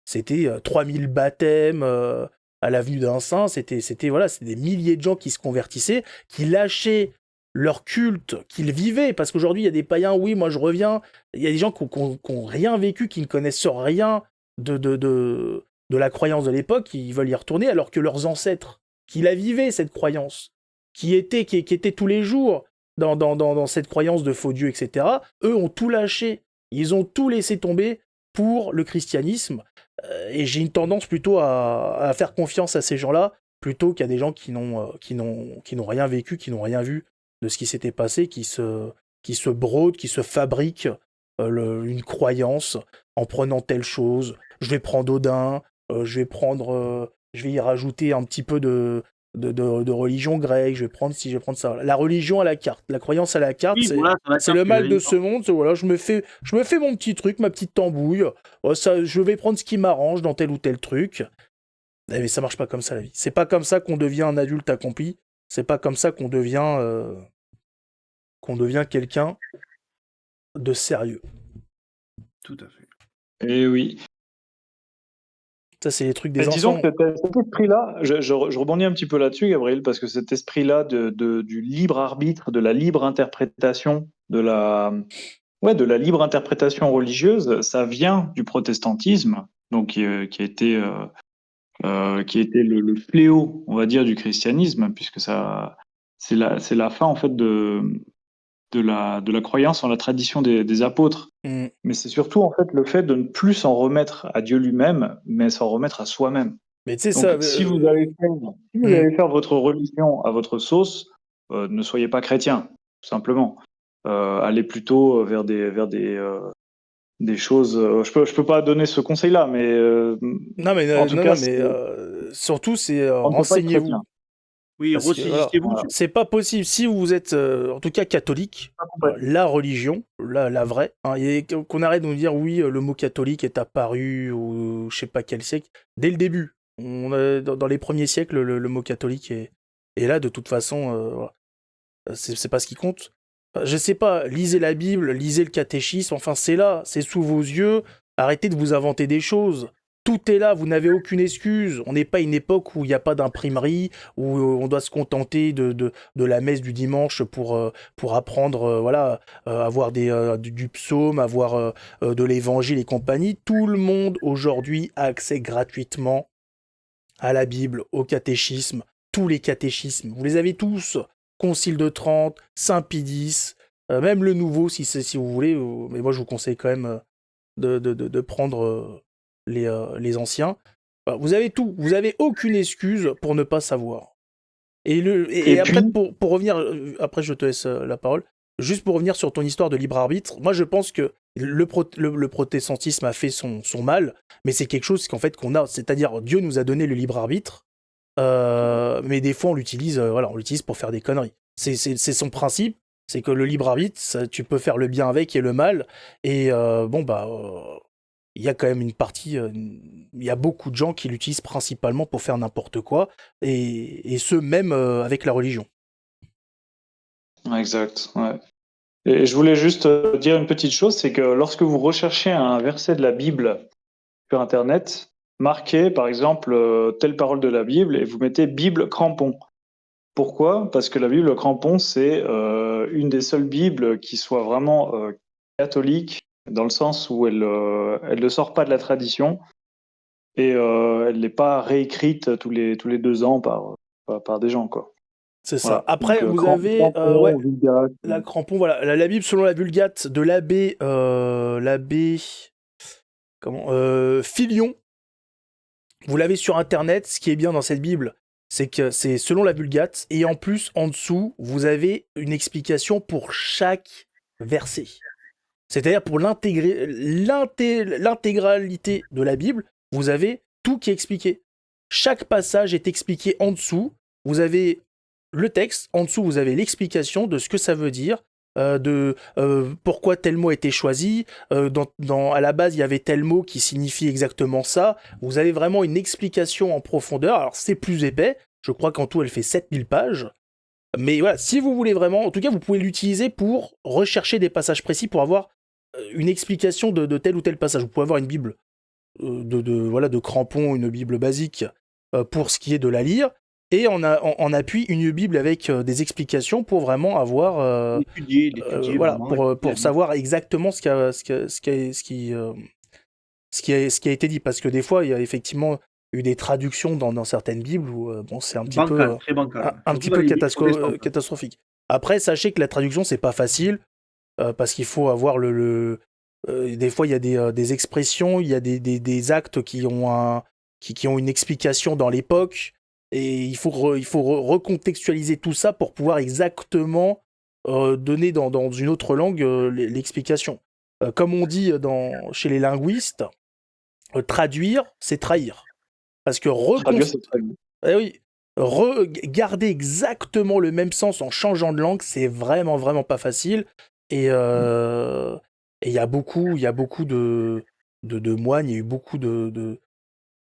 c'était 3000 baptêmes à l'avenue d'un saint. C'était des milliers de gens qui se convertissaient, qui lâchaient leur culte qu'ils vivaient. Parce qu'aujourd'hui, il y a des païens, oui, moi je reviens. Il y a des gens qui ont rien vécu, qui ne connaissent rien de la croyance de l'époque, qui veulent y retourner, alors que leurs ancêtres, qui la vivaient, cette croyance, qui étaient tous les jours dans cette croyance de faux dieux, etc., eux ont tout lâché. Ils ont tout laissé tomber pour le christianisme. Et j'ai une tendance plutôt à faire confiance à ces gens-là, plutôt qu'à des gens qui n'ont rien vécu, qui n'ont rien vu de ce qui s'était passé, qui se brodent, qui se fabriquent une croyance en prenant telle chose. Je vais prendre Odin, je vais y rajouter un petit peu de religion grecque, je vais prendre ci, je vais prendre ça. La religion à la carte, la croyance à la carte, Oui, voilà, ça c'est d'accord, le tu as mal de raison. ce monde. Voilà, je me fais mon petit truc, ma petite tambouille. Je vais prendre ce qui m'arrange dans tel ou tel truc. Mais ça marche pas comme ça la vie. C'est pas comme ça qu'on devient un adulte accompli. C'est pas comme ça qu'on devient quelqu'un de sérieux. Tout à fait. Et oui. Ça, c'est les trucs Mais des disons anciens. que cet esprit-là, je rebondis un petit peu là-dessus, Gabriel, parce que cet esprit-là du libre arbitre, de la libre interprétation, de la libre interprétation religieuse, ça vient du protestantisme, donc qui a été le fléau, on va dire, du christianisme, puisque c'est la fin en fait de la croyance en la tradition des apôtres. Mm. Mais c'est surtout en fait le fait de ne plus s'en remettre à Dieu lui-même, mais s'en remettre à soi-même. Mais tu sais, ça. Donc, si vous Mm. allez faire votre religion à votre sauce, ne soyez pas chrétien, tout simplement. Allez plutôt des choses. Je peux pas donner ce conseil-là, mais Non, mais, en tout non, cas, non, mais surtout, c'est on ne peut pas être renseignez-vous. chrétien. Oui, Parce que voilà, ressaisissez-vous. Voilà. c'est pas possible. Si vous êtes, en tout cas, catholique, Pas complètement. la religion, la vraie, hein, et qu'on arrête de nous dire oui, le mot catholique est apparu au je sais pas quel siècle. Dès le début, dans les premiers siècles, le mot catholique est là. De toute façon, voilà. C'est pas ce qui compte. Je sais pas, lisez la Bible, lisez le catéchisme, enfin c'est là, c'est sous vos yeux. Arrêtez de vous inventer des choses. Tout est là, vous n'avez aucune excuse. On n'est pas une époque où il n'y a pas d'imprimerie, où on doit se contenter de la messe du dimanche pour apprendre, voilà, avoir du psaume, avoir de l'évangile et compagnie. Tout le monde aujourd'hui a accès gratuitement à la Bible, au catéchisme, tous les catéchismes. Vous les avez tous. Concile de Trente, Saint-Pie X, même le nouveau si vous voulez. Mais moi je vous conseille quand même de prendre les anciens. Voilà, vous avez tout. Vous avez aucune excuse pour ne pas savoir. Et Et après, puis, pour revenir, après je te laisse la parole, juste pour revenir sur ton histoire de libre arbitre, moi je pense que le protestantisme a fait son mal, mais c'est quelque chose qu'en fait qu'on a, c'est-à-dire Dieu nous a donné le libre arbitre, mais des fois on l'utilise, voilà, on l'utilise pour faire des conneries. C'est son principe, c'est que le libre arbitre, tu peux faire le bien avec et le mal, et bon bah il y a quand même une partie, il y a beaucoup de gens qui l'utilisent principalement pour faire n'importe quoi, et ce même avec la religion. exact. Ouais. Et je voulais juste dire une petite chose, c'est que lorsque vous recherchez un verset de la Bible sur Internet, marquez par exemple telle parole de la Bible et vous mettez Bible crampon. Pourquoi? Parce que la Bible crampon, c'est une des seules Bibles qui soit vraiment catholique, dans le sens où elle ne sort pas de la tradition et elle n'est pas réécrite tous les 2 ans par des gens, quoi. C'est ça. Voilà. Après, Donc, vous avez ouais, crampon, Vulgate. la crampon, voilà, la Bible selon la Vulgate de l'abbé comment Filion. Vous l'avez sur Internet. Ce qui est bien dans cette Bible, c'est que c'est selon la Vulgate, et en plus, en dessous, vous avez une explication pour chaque verset. C'est-à-dire pour l'intégralité de la Bible, vous avez tout qui est expliqué. Chaque passage est expliqué en dessous. Vous avez le texte, en dessous vous avez l'explication de ce que ça veut dire, de pourquoi tel mot a été choisi, à la base il y avait tel mot qui signifie exactement ça. Vous avez vraiment une explication en profondeur. Alors c'est plus épais, je crois qu'en tout elle fait 7000 pages. Mais voilà, si vous voulez vraiment, en tout cas vous pouvez l'utiliser pour rechercher des passages précis, pour avoir une explication de tel ou tel passage. Vous pouvez avoir une Bible voilà, de crampon, une Bible basique pour ce qui est de la lire, et en appui une Bible avec des explications pour vraiment avoir L'étudier voilà, vraiment. étudier la pour Bible. savoir exactement ce qui a été dit, parce que des fois il y a effectivement eu des traductions dans certaines Bibles où bon, c'est un petit peu Bancal, très bancal. un Surtout petit dans peu les Bibles protestantes. catastrophique. Après, sachez que la traduction c'est pas facile, parce qu'il faut avoir des fois il y a des expressions, il y a des actes qui ont qui ont une explication dans l'époque, et il faut recontextualiser tout ça pour pouvoir exactement donner dans une autre langue l'explication. Comme on dit chez les linguistes, traduire, c'est trahir. Parce que Traduire, c'est très bien. eh oui, garder exactement le même sens en changeant de langue, c'est vraiment, vraiment pas facile. Et il y a beaucoup de moines, il y a eu beaucoup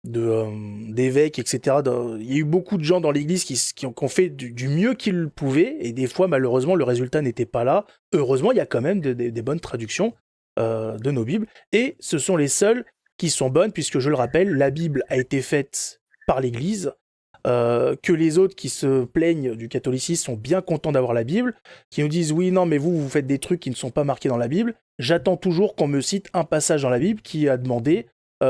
d'évêques, etc. Il y a eu beaucoup de gens dans l'église qui ont fait du mieux qu'ils pouvaient, et des fois, malheureusement, le résultat n'était pas là. Heureusement, il y a quand même des bonnes traductions de nos Bibles, et ce sont les seuls qui sont bonnes, puisque je le rappelle, la Bible a été faite par l'Église, que les autres qui se plaignent du catholicisme sont bien contents d'avoir la Bible, qui nous disent oui, non, mais vous faites des trucs qui ne sont pas marqués dans la Bible. J'attends toujours qu'on me cite un passage dans la Bible qui a demandé,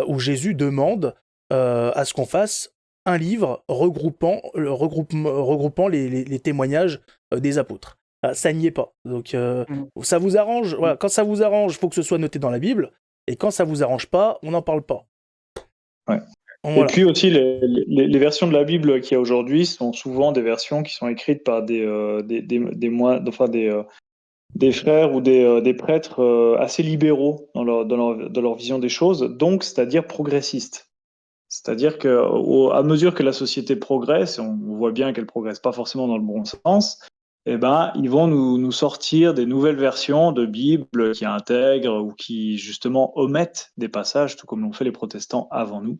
où Jésus demande à ce qu'on fasse un livre regroupant les témoignages des apôtres. Ça n'y est pas. Donc ça vous arrange. Voilà, quand ça vous arrange, il faut que ce soit noté dans la Bible. Et quand ça vous arrange pas, on n'en parle pas. Ouais. Voilà. Et puis aussi, les versions de la Bible qu'il y a aujourd'hui sont souvent des versions qui sont écrites par des frères ou des prêtres assez libéraux dans leur vision des choses, donc c'est-à-dire progressistes. C'est-à-dire qu'à mesure que la société progresse, on voit bien qu'elle progresse pas forcément dans le bon sens, eh ben, ils vont nous sortir des nouvelles versions de Bible qui intègrent ou qui justement omettent des passages, tout comme l'ont fait les protestants avant nous.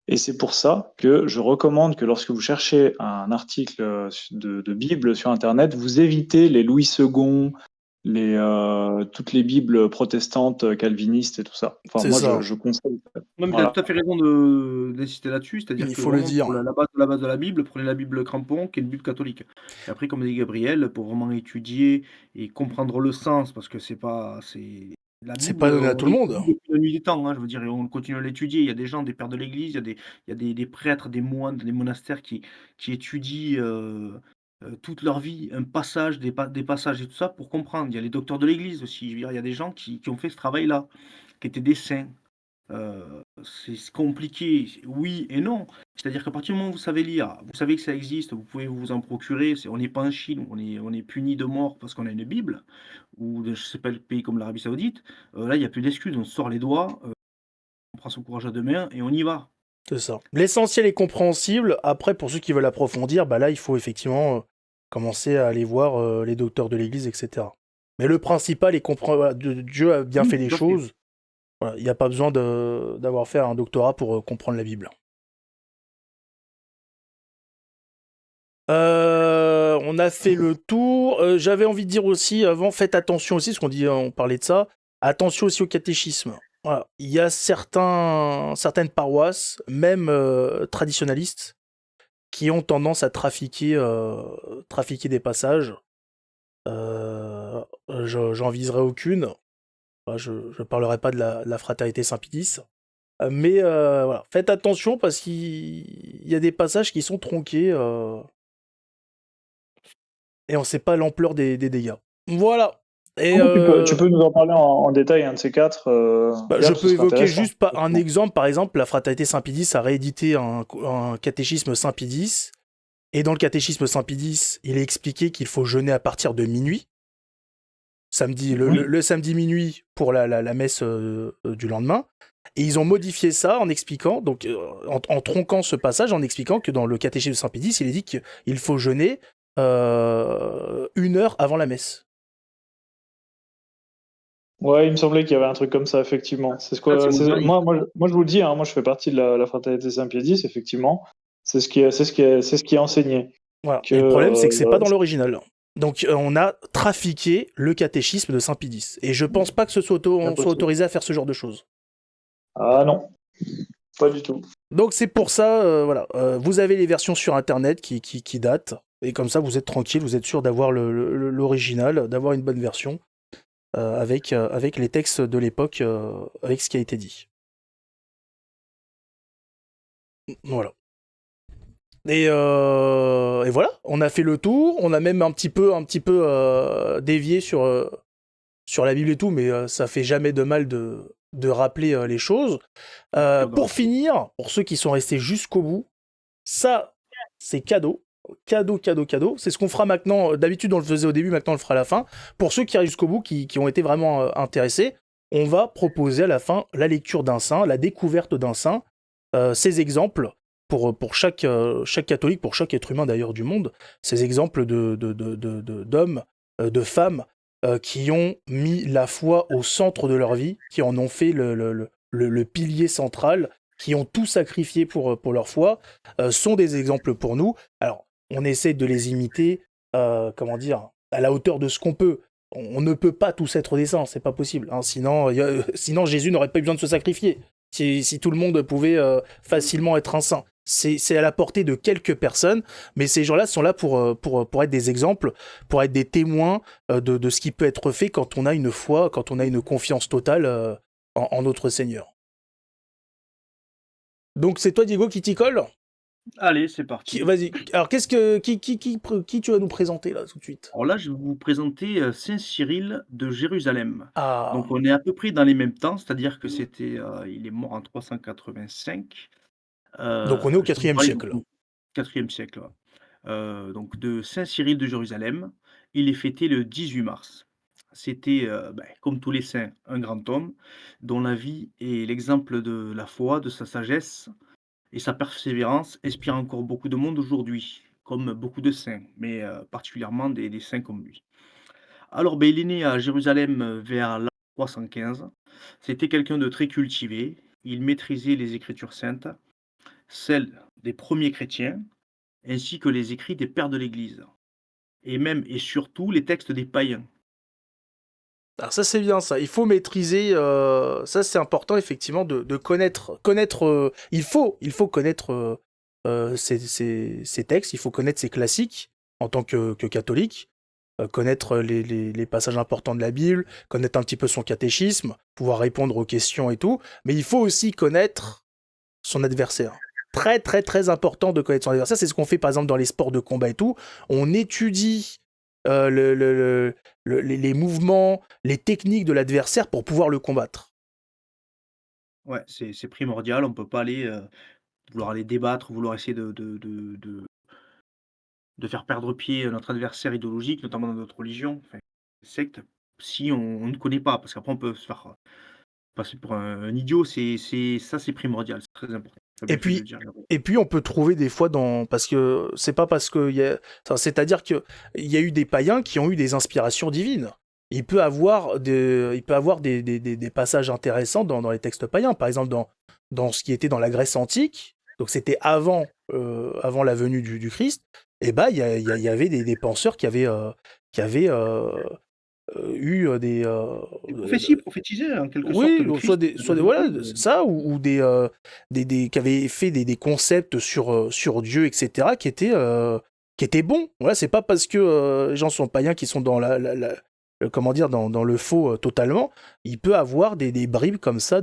Et c'est pour ça que je recommande que lorsque vous cherchez un article de Bible sur Internet, vous évitez les Louis II, toutes les Bibles protestantes, calvinistes et tout ça. Enfin, C'est moi, ça. je conseille. Non, mais tu as Voilà. tout à fait raison d'insister là-dessus, c'est-à-dire Il que faut le vraiment, dire. pour la base de la Bible, prenez la Bible crampon, qui est une Bible catholique. Et après, comme dit Gabriel, pour vraiment étudier et comprendre le sens, parce que c'est la C'est Bible, pas donné à on tout le monde. l'étudie depuis la nuit des temps, hein, je veux dire, et on continue à l'étudier. Il y a des gens, des pères de l'Église, il y a des prêtres, des moines, des monastères qui étudient toute leur vie un passage, des passages et tout ça pour comprendre. Il y a les docteurs de l'Église aussi. Je veux dire, il y a des gens qui ont fait ce travail-là, qui étaient des saints. C'est compliqué, oui et non. C'est-à-dire qu'à partir du moment où vous savez lire, vous savez que ça existe, vous pouvez vous en procurer. On n'est pas en Chine, on est puni de mort parce qu'on a une Bible, ou de je sais pas le pays comme l'Arabie Saoudite. Là, il n'y a plus d'excuses, on sort les doigts, on prend son courage à deux mains et on y va. C'est ça. L'essentiel est compréhensible. Après, pour ceux qui veulent approfondir, bah là, il faut effectivement commencer à aller voir les docteurs de l'Église, etc. Mais le principal est comprendre. Voilà, Dieu a bien Oui, fait les tout à fait. choses. Voilà, il n'y a pas besoin d'avoir fait un doctorat pour comprendre la Bible. On a fait le tour. J'avais envie de dire aussi avant, faites attention aussi, parce on parlait de ça. Attention aussi au catéchisme. Voilà. Il y a certaines paroisses, même traditionnalistes, qui ont tendance à trafiquer des passages. J'en viserai aucune. Enfin, je ne parlerai pas de la fraternité Saint-Pie-X. Mais voilà, faites attention parce qu'il y a des passages qui sont tronqués et on ne sait pas l'ampleur des dégâts. Voilà. Et Tu peux nous en parler en détail, un de ces quatre. je Gab, ce peux serait évoquer intéressant. juste un exemple. Par exemple, la fraternité Saint-Pie-X a réédité un catéchisme Saint-Pie-X. Et dans le catéchisme Saint-Pie-X, il est expliqué qu'il faut jeûner à partir de minuit. Le samedi minuit pour la messe du lendemain. Et ils ont modifié ça en expliquant, donc en tronquant ce passage, en expliquant que dans le catéchisme de Saint-Pédis, il est dit qu'il faut jeûner 1 heure avant la messe. Ouais, il me semblait qu'il y avait un truc comme ça, effectivement. Moi, je vous le dis, hein, moi, je fais partie de la fraternité Saint-Pédis, effectivement. C'est ce qui est enseigné. Voilà. Et le problème, c'est que c'est pas dans l'original. Donc on a trafiqué le catéchisme de Saint-Pédis. Et je pense pas que on soit autorisé à faire ce genre de choses. Ah non, pas du tout. Donc c'est pour ça, voilà, vous avez les versions sur Internet qui datent, et comme ça vous êtes tranquille, vous êtes sûr d'avoir l'original, d'avoir une bonne version, avec les textes de l'époque, avec ce qui a été dit. Voilà. Et voilà, on a fait le tour, on a même un petit peu dévié sur la Bible et tout, mais ça fait jamais de mal de rappeler les choses. Pour finir, pour ceux qui sont restés jusqu'au bout, ça, c'est cadeau. Cadeau. C'est ce qu'on fera maintenant. D'habitude, on le faisait au début, maintenant, on le fera à la fin. Pour ceux qui arrivent jusqu'au bout, qui ont été vraiment intéressés, on va proposer à la fin la lecture d'un saint, la découverte d'un saint, ces exemples pour chaque catholique, pour chaque être humain d'ailleurs du monde, ces exemples d'hommes, de femmes, qui ont mis la foi au centre de leur vie, qui en ont fait le pilier central, qui ont tout sacrifié pour leur foi, sont des exemples pour nous. Alors, on essaie de les imiter, à la hauteur de ce qu'on peut. On ne peut pas tous être des saints, c'est pas possible. Hein, sinon Jésus n'aurait pas eu besoin de se sacrifier. si tout le monde pouvait facilement être un saint. C'est à la portée de quelques personnes, mais ces gens-là sont là pour être des exemples, pour être des témoins de ce qui peut être fait quand on a une foi, quand on a une confiance totale en notre Seigneur. Donc c'est toi, Diego, qui t'y colle? Allez, c'est parti. Vas-y. Alors qui tu vas nous présenter là tout de suite? Alors là, je vais vous présenter, saint Cyril de Jérusalem. Ah, Donc on est à peu près dans les mêmes temps, c'est-à-dire que il est mort en 385. donc on est au Je vais vous IVe parler donc siècle. du 4e siècle, ouais. Donc de saint Cyril de Jérusalem. Il est fêté le 18 mars. C'était, comme tous les saints, un grand homme dont la vie est l'exemple de la foi, de sa sagesse et sa persévérance inspire encore beaucoup de monde aujourd'hui, comme beaucoup de saints, mais particulièrement des saints comme lui. Alors, il est né à Jérusalem, vers l'an 315. C'était quelqu'un de très cultivé. Il maîtrisait les Écritures saintes, celles des premiers chrétiens, ainsi que les écrits des pères de l'Église, et même et surtout les textes des païens. Alors ça c'est bien ça. Il faut maîtriser. Ça c'est important effectivement de connaître. Il faut connaître ces textes. Il faut connaître ces classiques en tant que catholique. Connaître les passages importants de la Bible, connaître un petit peu son catéchisme, pouvoir répondre aux questions et tout. Mais il faut aussi connaître son adversaire. Très très très important de connaître son adversaire. C'est ce qu'on fait par exemple dans les sports de combat et tout. On étudie les mouvements, les techniques de l'adversaire pour pouvoir le combattre. Ouais, c'est primordial. On peut pas vouloir aller débattre, vouloir essayer de faire perdre pied à notre adversaire idéologique, notamment dans notre religion, enfin, secte, si on ne connaît pas, parce qu'après on peut se faire passer pour un idiot, c'est primordial, c'est très important. Tu as Et bien fait de le puis, dire, Jérôme. et puis on peut trouver des fois parce que c'est pas parce que c'est-à-dire que il y a eu des païens qui ont eu des inspirations divines. Il peut avoir des passages intéressants dans les textes païens. Par exemple, dans ce qui était dans la Grèce antique, donc c'était avant la venue du Christ, et il y avait des penseurs qui avaient eu des Des prophéties prophétisées, en quelque sorte, oui, le soit Christ des avait voilà dit, ça ou qui avaient fait des concepts sur Dieu, etc., qui étaient bons. Voilà, c'est pas parce que les gens sont païens qui sont dans comment dire, dans le faux totalement. Il peut avoir des bribes comme ça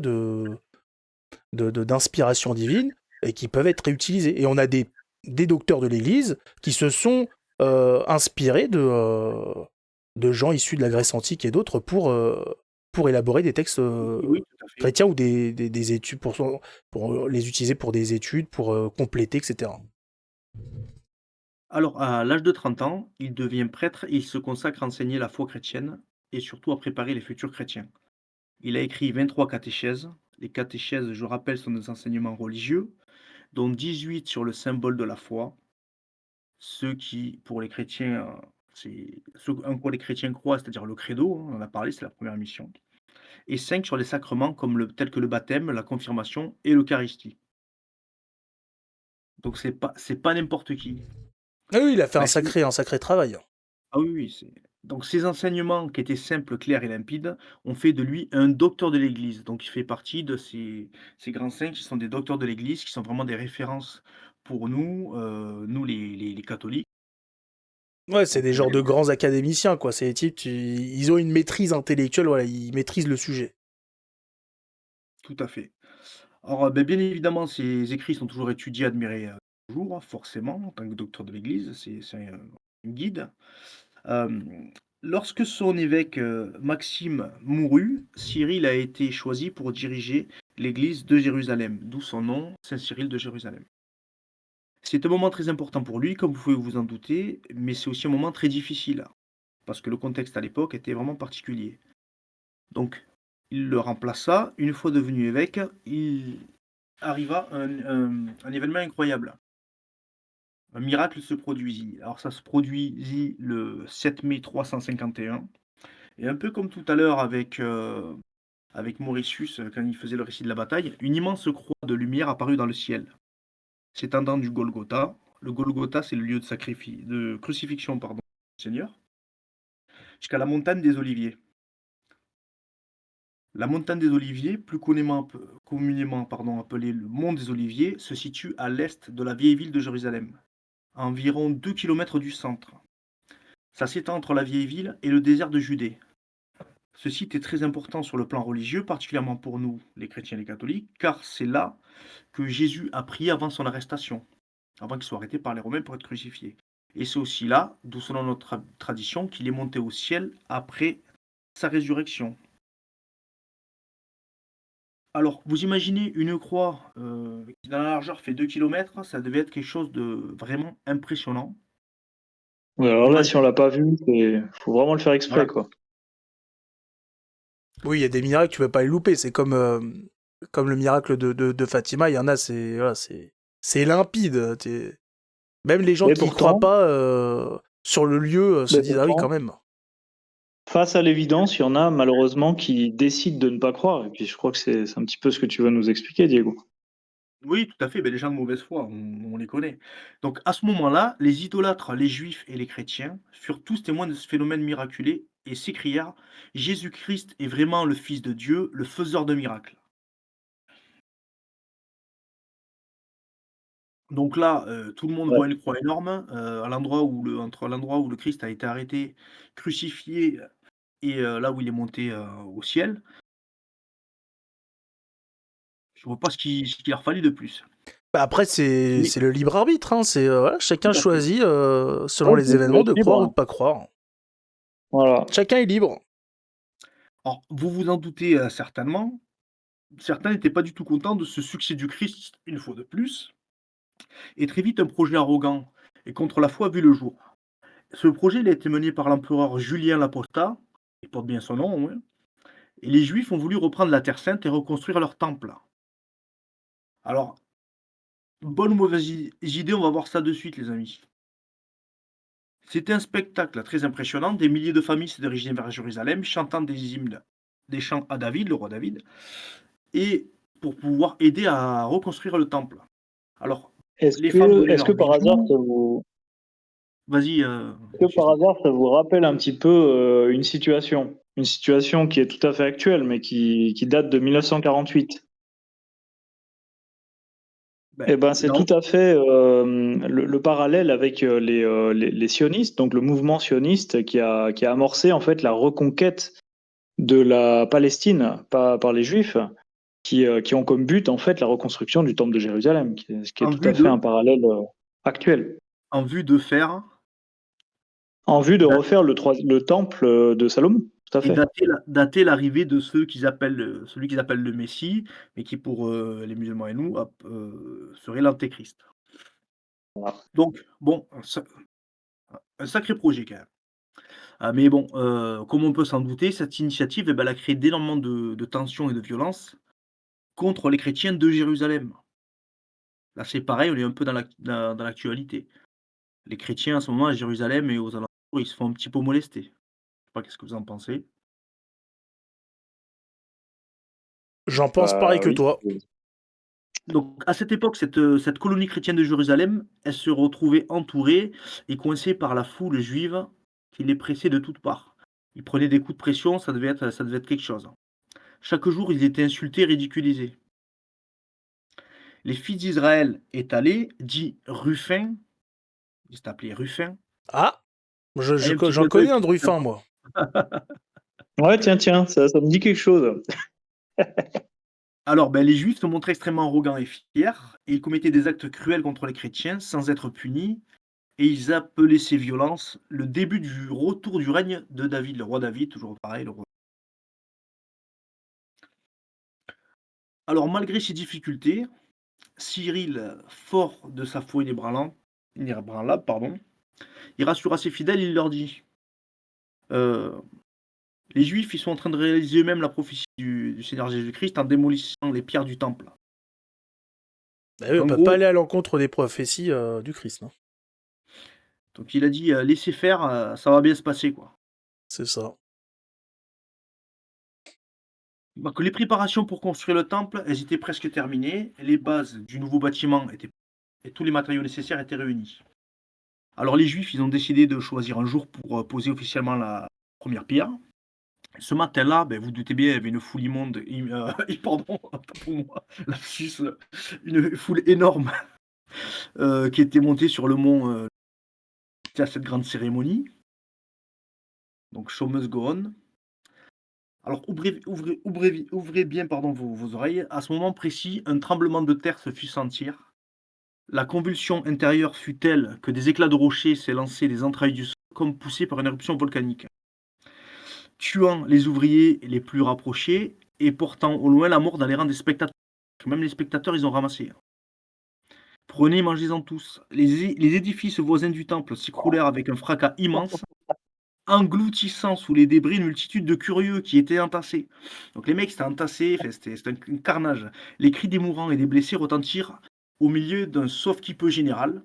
d'inspiration divine et qui peuvent être réutilisées. Et on a des docteurs de l'Église qui se sont inspirés de gens issus de la Grèce antique et d'autres pour élaborer des textes oui, oui, tout à fait. chrétiens ou des études pour les utiliser pour des études, pour compléter, etc. Alors, à l'âge de 30 ans, il devient prêtre et il se consacre à enseigner la foi chrétienne et surtout à préparer les futurs chrétiens. Il a écrit 23 catéchèses. Les catéchèses, je rappelle, sont des enseignements religieux, dont 18 sur le symbole de la foi, ceux qui, pour les chrétiens, c'est ce en quoi les chrétiens croient, c'est-à-dire le credo, hein, on en a parlé, c'est la première mission, et 5 sur les sacrements tels que le baptême, la confirmation et l'Eucharistie. Donc c'est pas n'importe qui. Ah oui, il a fait un Bah, c'est sacré travail. Ah oui, oui, donc ces enseignements qui étaient simples, clairs et limpides ont fait de lui un docteur de l'Église. Donc il fait partie de ces grands saints qui sont des docteurs de l'Église, qui sont vraiment des références pour nous, nous les catholiques. Ouais, c'est des Donc genres de grands académiciens, quoi. C'est des types, ils ont une maîtrise intellectuelle, voilà, ils maîtrisent le sujet. tout à fait. Alors, bien évidemment, ces écrits sont toujours étudiés, admirés, toujours, hein, forcément, en tant que docteur de l'Église, c'est un guide. Lorsque son évêque, Maxime mourut, Cyril a été choisi pour diriger l'église de Jérusalem, d'où son nom, Saint Cyril de Jérusalem. C'est un moment très important pour lui, comme vous pouvez vous en douter, mais c'est aussi un moment très difficile, parce que le contexte à l'époque était vraiment particulier. Donc, il le remplaça. Une fois devenu évêque, il arriva un événement incroyable. Un miracle se produisit. Alors ça se produisit le 7 mai 351. Et un peu comme tout à l'heure avec Mauritius, quand il faisait le récit de la bataille, une immense croix de lumière apparut dans le ciel, s'étendant du Golgotha. Le Golgotha, c'est le lieu de crucifixion, pardon, du Seigneur, jusqu'à la montagne des Oliviers. La montagne des Oliviers, plus communément appelée le mont des Oliviers, se situe à l'est de la vieille ville de Jérusalem, à environ 2 kilomètres du centre. Ça s'étend entre la vieille ville et le désert de Judée. Ce site est très important sur le plan religieux, particulièrement pour nous, les chrétiens et les catholiques, car c'est là que Jésus a prié avant son arrestation, avant qu'il soit arrêté par les Romains pour être crucifié. Et c'est aussi là, d'où selon notre tradition, qu'il est monté au ciel après sa résurrection. Alors, vous imaginez une croix qui dans la largeur fait 2 kilomètres, ça devait être quelque chose de vraiment impressionnant. Ouais, alors là, si on l'a pas vu, faut vraiment le faire exprès, Voilà. quoi. Oui, il y a des miracles, tu peux pas les louper. C'est comme le miracle de Fatima. Il y en a, c'est limpide. Même les gens Et qui y pourtant, croient pas sur le lieu se mais disent ah oui quand pourtant, même. face à l'évidence, il y en a malheureusement qui décident de ne pas croire. Et puis je crois que c'est un petit peu ce que tu vas nous expliquer, Diego. Oui, tout à fait, les gens de mauvaise foi, on les connaît. Donc à ce moment-là, les idolâtres, les juifs et les chrétiens furent tous témoins de ce phénomène miraculé et s'écrièrent: Jésus-Christ est vraiment le Fils de Dieu, le faiseur de miracles. Donc là, tout le monde Ouais. voit une croix énorme, à l'endroit où entre l'endroit où le Christ a été arrêté, crucifié et là où il est monté, au ciel. Je vois pas ce qu'il leur fallait de plus. Bah, après c'est Mais c'est le libre arbitre. Hein. Voilà, chacun tout à fait. choisit selon Ouais, les vous pouvez événements être de libre, croire ou hein. de pas croire. Voilà. Chacun est libre. Alors, vous vous en doutez, certainement, certains n'étaient pas du tout contents de ce succès du Christ, une fois de plus, et très vite un projet arrogant et contre la foi vit le jour. Ce projet, il a été mené par l'empereur Julien l'Apostat, il porte bien son nom, ouais, et les Juifs ont voulu reprendre la Terre Sainte et reconstruire leur temple. Alors, bonne ou mauvaise idée, on va voir ça de suite, les amis. C'était un spectacle très impressionnant. Des milliers de familles se dirigeaient vers Jérusalem, chantant des hymnes, des chants à David, le roi David, et pour pouvoir aider à reconstruire le temple. Alors, les femmes donnaient Est-ce que leurs par hasard bijoux. Vas-y, est-ce que monsieur par Stéphane. hasard ça vous rappelle un petit peu une situation qui est tout à fait actuelle, mais qui date de 1948? Ben, Eh ben, c'est tout non, à fait le parallèle avec les sionistes, donc le mouvement sioniste qui a amorcé en fait la reconquête de la Palestine par les Juifs, qui ont comme but en fait la reconstruction du temple de Jérusalem, ce qui est en tout vue à fait de, un parallèle actuel, en vue de faire en vue de da- refaire le temple de Salomon, tout à et fait. dater l'arrivée de celui qu'ils appellent le Messie, mais qui pour les musulmans et nous serait l'Antéchrist. Voilà. Donc, bon, un sacré projet quand même. Ah, mais bon, comme on peut s'en douter, cette initiative, eh ben, elle a créé d'énormément de tensions et de violences contre les chrétiens de Jérusalem. Là, c'est pareil, on est un peu dans l'actualité. Les chrétiens, à ce moment, à Jérusalem et aux alentours, ils se font un petit peu molester. Je sais pas qu'est-ce que vous en pensez? J'en pense pareil Bah que oui. toi. Donc, à cette époque, cette colonie chrétienne de Jérusalem, elle se retrouvait entourée et coincée par la foule juive qui les pressait de toutes parts. Ils prenaient des coups de pression, ça devait être quelque chose. Chaque jour, ils étaient insultés, ridiculisés. Les fils d'Israël étalés, dits Ruffins, ils s'étaient appelés Ruffins. Ah, Allez, un petit j'en clin d'œil connais un pour Druffin Stéphane. moi. Ouais, tiens, ça me dit quelque chose. Alors, les Juifs se montraient extrêmement arrogants et fiers, et ils commettaient des actes cruels contre les chrétiens sans être punis, et ils appelaient ces violences le début du retour du règne de David, le roi David, toujours pareil, le roi. Alors, malgré ces difficultés, Cyril, fort de sa foi inébranlable, pardon, il rassura ses fidèles, il leur dit euh, les Juifs, ils sont en train de réaliser eux-mêmes la prophétie du Seigneur Jésus-Christ en démolissant les pierres du temple. Bah oui, on En peut pas gros, aller à l'encontre des prophéties du Christ. Hein. donc il a dit laissez faire, ça va bien se passer, quoi. C'est ça. Donc les préparations pour construire le temple, elles étaient presque terminées. Les bases du nouveau bâtiment étaient et tous les matériaux nécessaires étaient réunis. Alors les Juifs, ils ont décidé de choisir un jour pour poser officiellement la première pierre. Ce matin-là, vous doutez bien, il y avait une foule immonde, pardon, pas pour moi, lapsus, une foule énorme, qui était montée sur le mont, à cette grande cérémonie, donc Show must go on. Alors ouvrez bien, pardon, vos oreilles. À ce moment précis, un tremblement de terre se fit sentir. La convulsion intérieure fut telle que des éclats de rochers s'élançaient des entrailles du sol comme poussés par une éruption volcanique, tuant les ouvriers les plus rapprochés et portant au loin la mort dans les rangs des spectateurs. Même les spectateurs, ils ont ramassé. Prenez, mangez-en tous. Les édifices voisins du temple s'écroulèrent avec un fracas immense, engloutissant sous les débris une multitude de curieux qui étaient entassés. Donc les mecs s'étaient entassés, c'était un carnage. Les cris des mourants et des blessés retentirent au milieu d'un sauve-qui-peut général.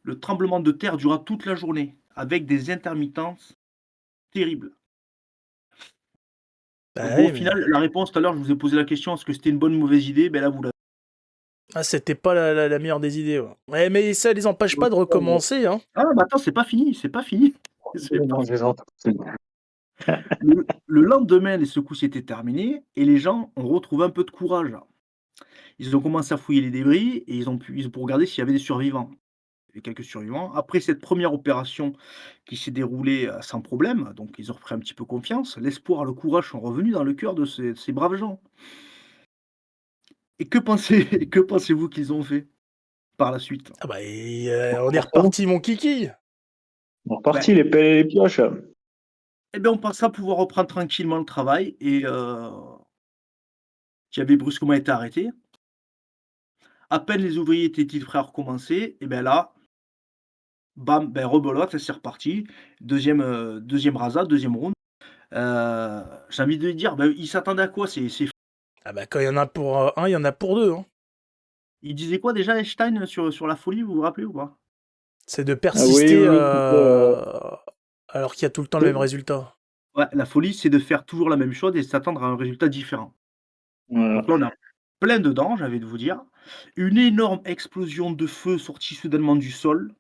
Le tremblement de terre dura toute la journée, avec des intermittences terribles. Donc Bah bon, au oui, mais... final, la réponse, tout à l'heure, je vous ai posé la question, est-ce que c'était une bonne ou mauvaise idée? Là, vous l'avez. Ah, c'était pas la meilleure des idées, ouais. Ouais, mais ça les empêche pas de recommencer, hein. Ah, attends, c'est pas fini, c'est pas fini. C'est pas Non, je les entends. Le lendemain, les secousses étaient terminées et les gens ont retrouvé un peu de courage. Ils ont commencé à fouiller les débris et ils ont pour regarder s'il y avait des survivants. Il y avait quelques survivants. Après cette première opération qui s'est déroulée sans problème, donc ils ont repris un petit peu confiance, l'espoir et le courage sont revenus dans le cœur de ces braves gens. Et que pensez-vous qu'ils ont fait par la suite? Ah bah, et, on est reparti, mon kiki. On est Ben, reparti, les pelles et les pioches. eh bien, on pensait pouvoir reprendre tranquillement le travail et qui avait brusquement été arrêté. À peine les ouvriers étaient-ils prêts à recommencer, et bien là, bam, rebelote, c'est reparti. Deuxième rasade, deuxième round. J'ai envie de dire, ils s'attendaient à quoi? Ah bah, quand il y en a pour un, il y en a pour deux, hein. Il disait quoi déjà Einstein sur la folie, vous vous rappelez ou pas? C'est de Ah oui, persister oui, alors qu'il y a tout le temps le même de- résultat. Ouais, la folie, c'est de faire toujours la même chose et s'attendre à un résultat différent. voilà. Donc là, on est en plein dedans, j'ai envie de vous dire. Une énorme explosion de feu sortit soudainement du sol,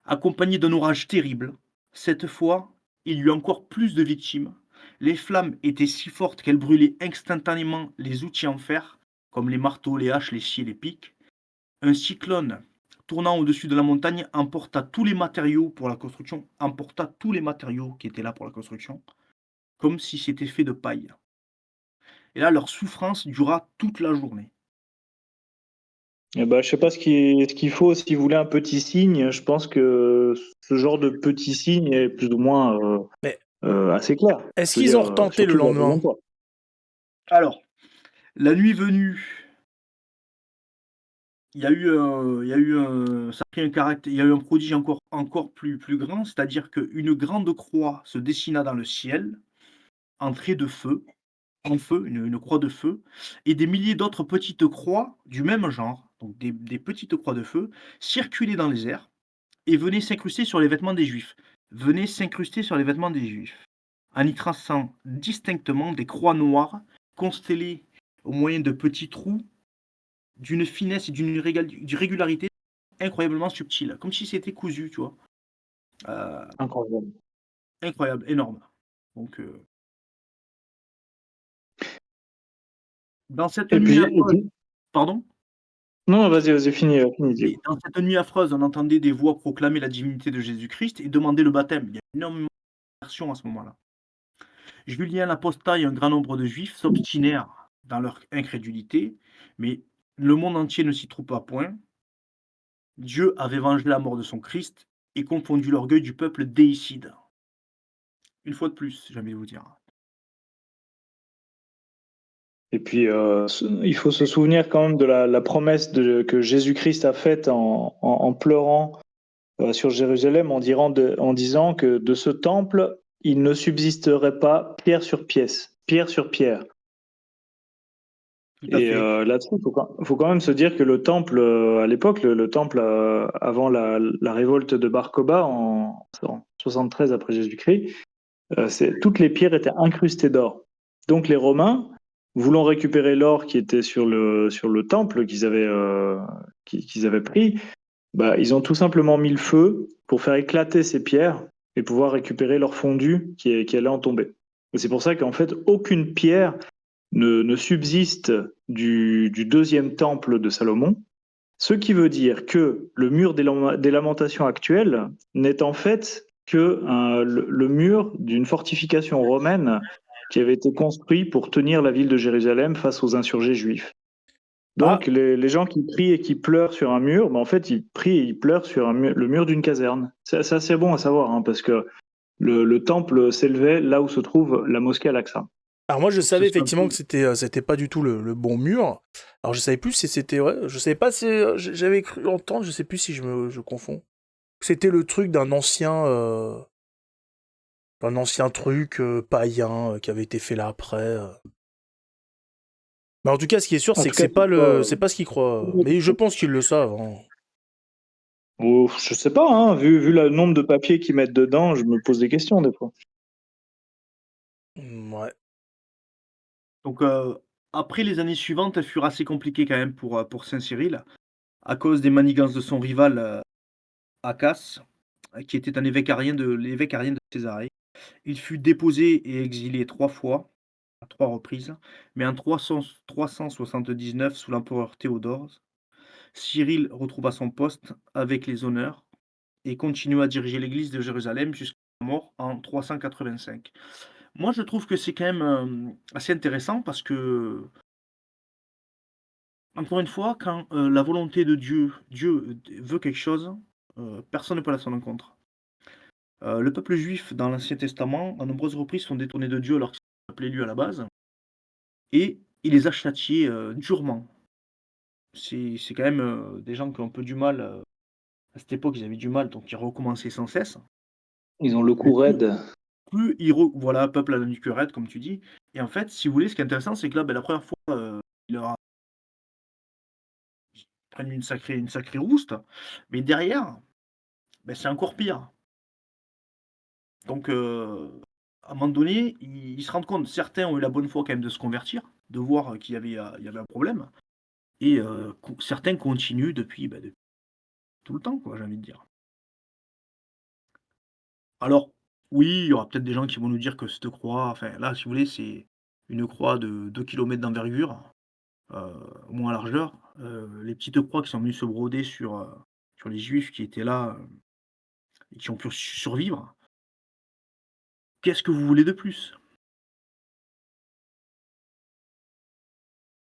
accompagnée d'un orage terrible. Cette fois, il y eut encore plus de victimes. Les flammes étaient si fortes qu'elles brûlaient instantanément les outils en fer, comme les marteaux, les haches, les scies et les pics. Un cyclone tournant au-dessus de la montagne emporta tous les matériaux pour la construction, emporta tous les matériaux qui étaient là pour la construction, comme si c'était fait de paille. Et là, leur souffrance dura toute la journée. Eh ben, je sais pas ce qu'il faut si vous voulez un petit signe. Je pense que ce genre de petit signe est plus ou moins Mais assez clair. est-ce Je veux qu'ils ont dire, retenté le surtout lors des lendemain? emplois. Alors, la nuit venue, ça a pris un caractère, il y a eu un prodige encore plus grand, c'est-à-dire qu'une grande croix se dessina dans le ciel, en trait de feu, en feu, une croix de feu, et des milliers d'autres petites croix du même genre, donc des petites croix de feu, circulaient dans les airs et venaient s'incruster sur les vêtements des Juifs. Venaient s'incruster sur les vêtements des Juifs, en y traçant distinctement des croix noires constellées au moyen de petits trous d'une finesse et d'une régularité incroyablement subtile, comme si c'était cousu, tu vois. Euh, Incroyable. Incroyable, énorme. Donc, dans cette Et nuit puis, affreuse, pardon? non, vas-y, finis, Et Diego. dans cette nuit affreuse, on entendait des voix proclamer la divinité de Jésus-Christ et demander le baptême. Il y a énormément de versions à ce moment-là. Julien l'Apostat et un grand nombre de Juifs s'obstinèrent dans leur incrédulité, mais le monde entier ne s'y trouva point. Dieu avait vengé la mort de son Christ et confondu l'orgueil du peuple déicide. Une fois de plus, j'ai envie de vous dire. Et puis, il faut se souvenir quand même de la promesse que Jésus-Christ a faite en pleurant sur Jérusalem, en disant que de ce temple, il ne subsisterait pas pierre sur pierre. Tout à Et fait. là-dessus, faut quand même se dire que le temple, à l'époque, le temple avant la révolte de Bar Kokhba en 73 après Jésus-Christ, toutes les pierres étaient incrustées d'or. Donc les Romains, voulant récupérer l'or qui était sur le temple qu'ils avaient pris, ils ont tout simplement mis le feu pour faire éclater ces pierres et pouvoir récupérer leur fondu qui allait en tomber. Et c'est pour ça qu'en fait, aucune pierre ne subsiste du deuxième temple de Salomon, ce qui veut dire que le mur des lamentations actuel n'est en fait que le mur d'une fortification romaine qui avait été construit pour tenir la ville de Jérusalem face aux insurgés juifs. Ah, Donc les gens qui prient et qui pleurent sur un mur, en fait ils prient et ils pleurent sur le mur d'une caserne. C'est assez bon à savoir, hein, parce que le temple s'élevait là où se trouve la mosquée Al-Aqsa. alors moi je Donc, ce savais serait un effectivement peu. que c'était pas du tout le bon mur. Alors je savais plus si c'était je savais pas si j'avais cru entendre, je sais plus si je confonds. C'était le truc d'un ancien truc païen qui avait été fait là après. Mais en tout cas, ce qui est sûr, En c'est tout que cas, c'est pas ce qu'ils croient. Mais je pense qu'ils le savent, hein. oh, je sais pas, hein, vu le nombre de papiers qu'ils mettent dedans, je me pose des questions des fois. Ouais. Donc, après les années suivantes, elles furent assez compliquées quand même pour Saint Cyril, à cause des manigances de son rival Acas, qui était un l'évêque arien de Césarée. Il fut déposé et exilé 3 fois, à 3 reprises, mais en 379 sous l'empereur Théodore, Cyril retrouva son poste avec les honneurs et continua à diriger l'église de Jérusalem jusqu'à sa mort en 385. Moi, je trouve que c'est quand même, assez intéressant parce que, encore une fois, quand, la volonté de Dieu veut quelque chose, personne ne peut la son encontre. Le peuple juif dans l'Ancien Testament, à nombreuses reprises, sont détournés de Dieu alors qu'ils s'appelaient lui à la base et il les a châtiés, durement. C'est quand même, des gens qui ont un peu du mal, à cette époque, ils avaient du mal, donc ils recommençaient sans cesse. Ils ont le Mais cou raide. plus ils re voilà, peuple à la nuque raide, comme tu dis. Et en fait, si vous voulez, ce qui est intéressant, c'est que là, la première fois, il leur a pris une sacrée rouste, mais derrière, c'est encore pire. Donc, à un moment donné, ils se rendent compte, certains ont eu la bonne foi quand même de se convertir, de voir, qu'il y avait un problème et certains continuent depuis tout le temps, quoi, j'ai envie de dire. Alors, oui, il y aura peut-être des gens qui vont nous dire que cette croix, enfin là, si vous voulez, c'est une croix de 2 kilomètres d'envergure, au moins largeur. Les petites croix qui sont venues se broder sur les juifs qui étaient là, et qui ont pu survivre. Qu'est-ce que vous voulez de plus?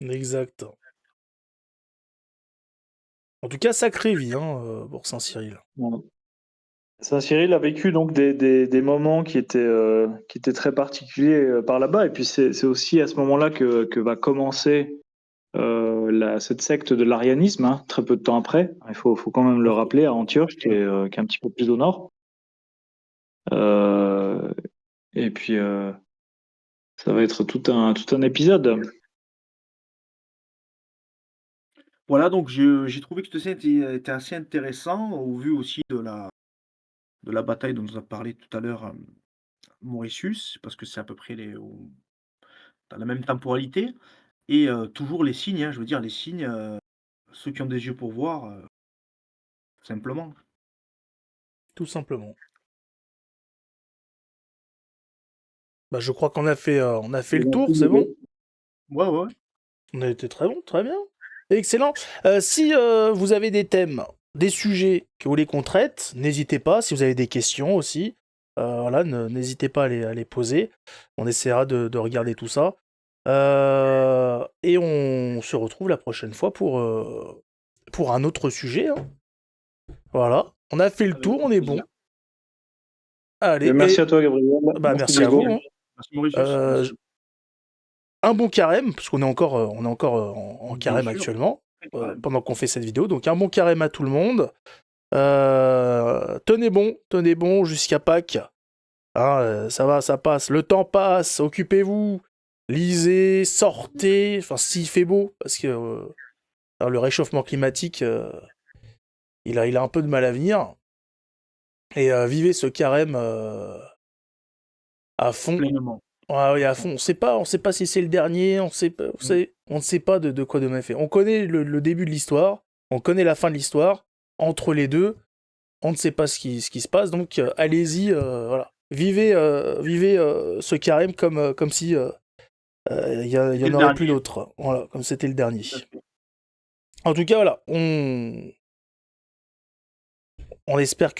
Exact. En tout cas, sacrée vie, hein, pour Saint-Cyril. Ouais. Saint-Cyril a vécu donc des moments qui étaient très particuliers par là-bas. Et puis c'est aussi à ce moment-là que va commencer cette secte de l'arianisme, hein, très peu de temps après. Il faut quand même le rappeler, à Antioche, qui est un petit peu plus au nord. Euh, et puis ça va être tout un épisode. Voilà, donc j'ai trouvé que cette scène était assez intéressant au vu aussi de la bataille dont nous a parlé tout à l'heure, Mauritius, parce que c'est à peu près dans la même temporalité et toujours les signes, hein, je veux dire les signes, ceux qui ont des yeux pour voir, simplement. Tout simplement. Bah, je crois on a fait le tour, c'est bon? Ouais, ouais. On a été très bon, très bien. Excellent. Si vous avez des thèmes, des sujets que vous voulez qu'on traite, n'hésitez pas. Si vous avez des questions aussi, voilà, n'hésitez pas à les poser. On essaiera de regarder tout ça. Et on se retrouve la prochaine fois pour un autre sujet, hein. Voilà. On a fait le Avec tour, grand on est bon. plaisir. Allez, Et merci à toi, Gabriel. bah Merci, merci à Diego. vous, hein. Merci Mauritius, Euh, merci. un bon carême, parce qu'on est encore en Bien carême sûr, actuellement, quand même. pendant qu'on fait cette vidéo. Donc un bon carême à tout le monde. Tenez bon jusqu'à Pâques. Hein, ça va, ça passe. Le temps passe, occupez-vous. Lisez, sortez, enfin s'il fait beau, parce que le réchauffement climatique, il a un peu de mal à venir. Et vivez ce carême à fond. Pleinement. Ouais, ouais, À à fond. fond. On sait pas si c'est le dernier, on ne sait pas de quoi demain est fait. On connaît le début de l'histoire, on connaît la fin de l'histoire. Entre les deux, on ne sait pas ce qui se passe, donc allez-y, voilà. vivez ce carême comme si il y en le aurait plus dernier. d'autres. Voilà, comme c'était le dernier. Tout à fait. En tout cas, voilà, on espère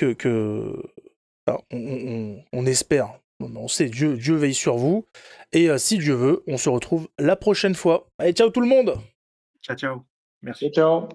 enfin, on espère. On sait, Dieu veille sur vous. Et si Dieu veut, on se retrouve la prochaine fois. Allez, ciao tout le monde! Ciao, ciao. Merci. Ciao.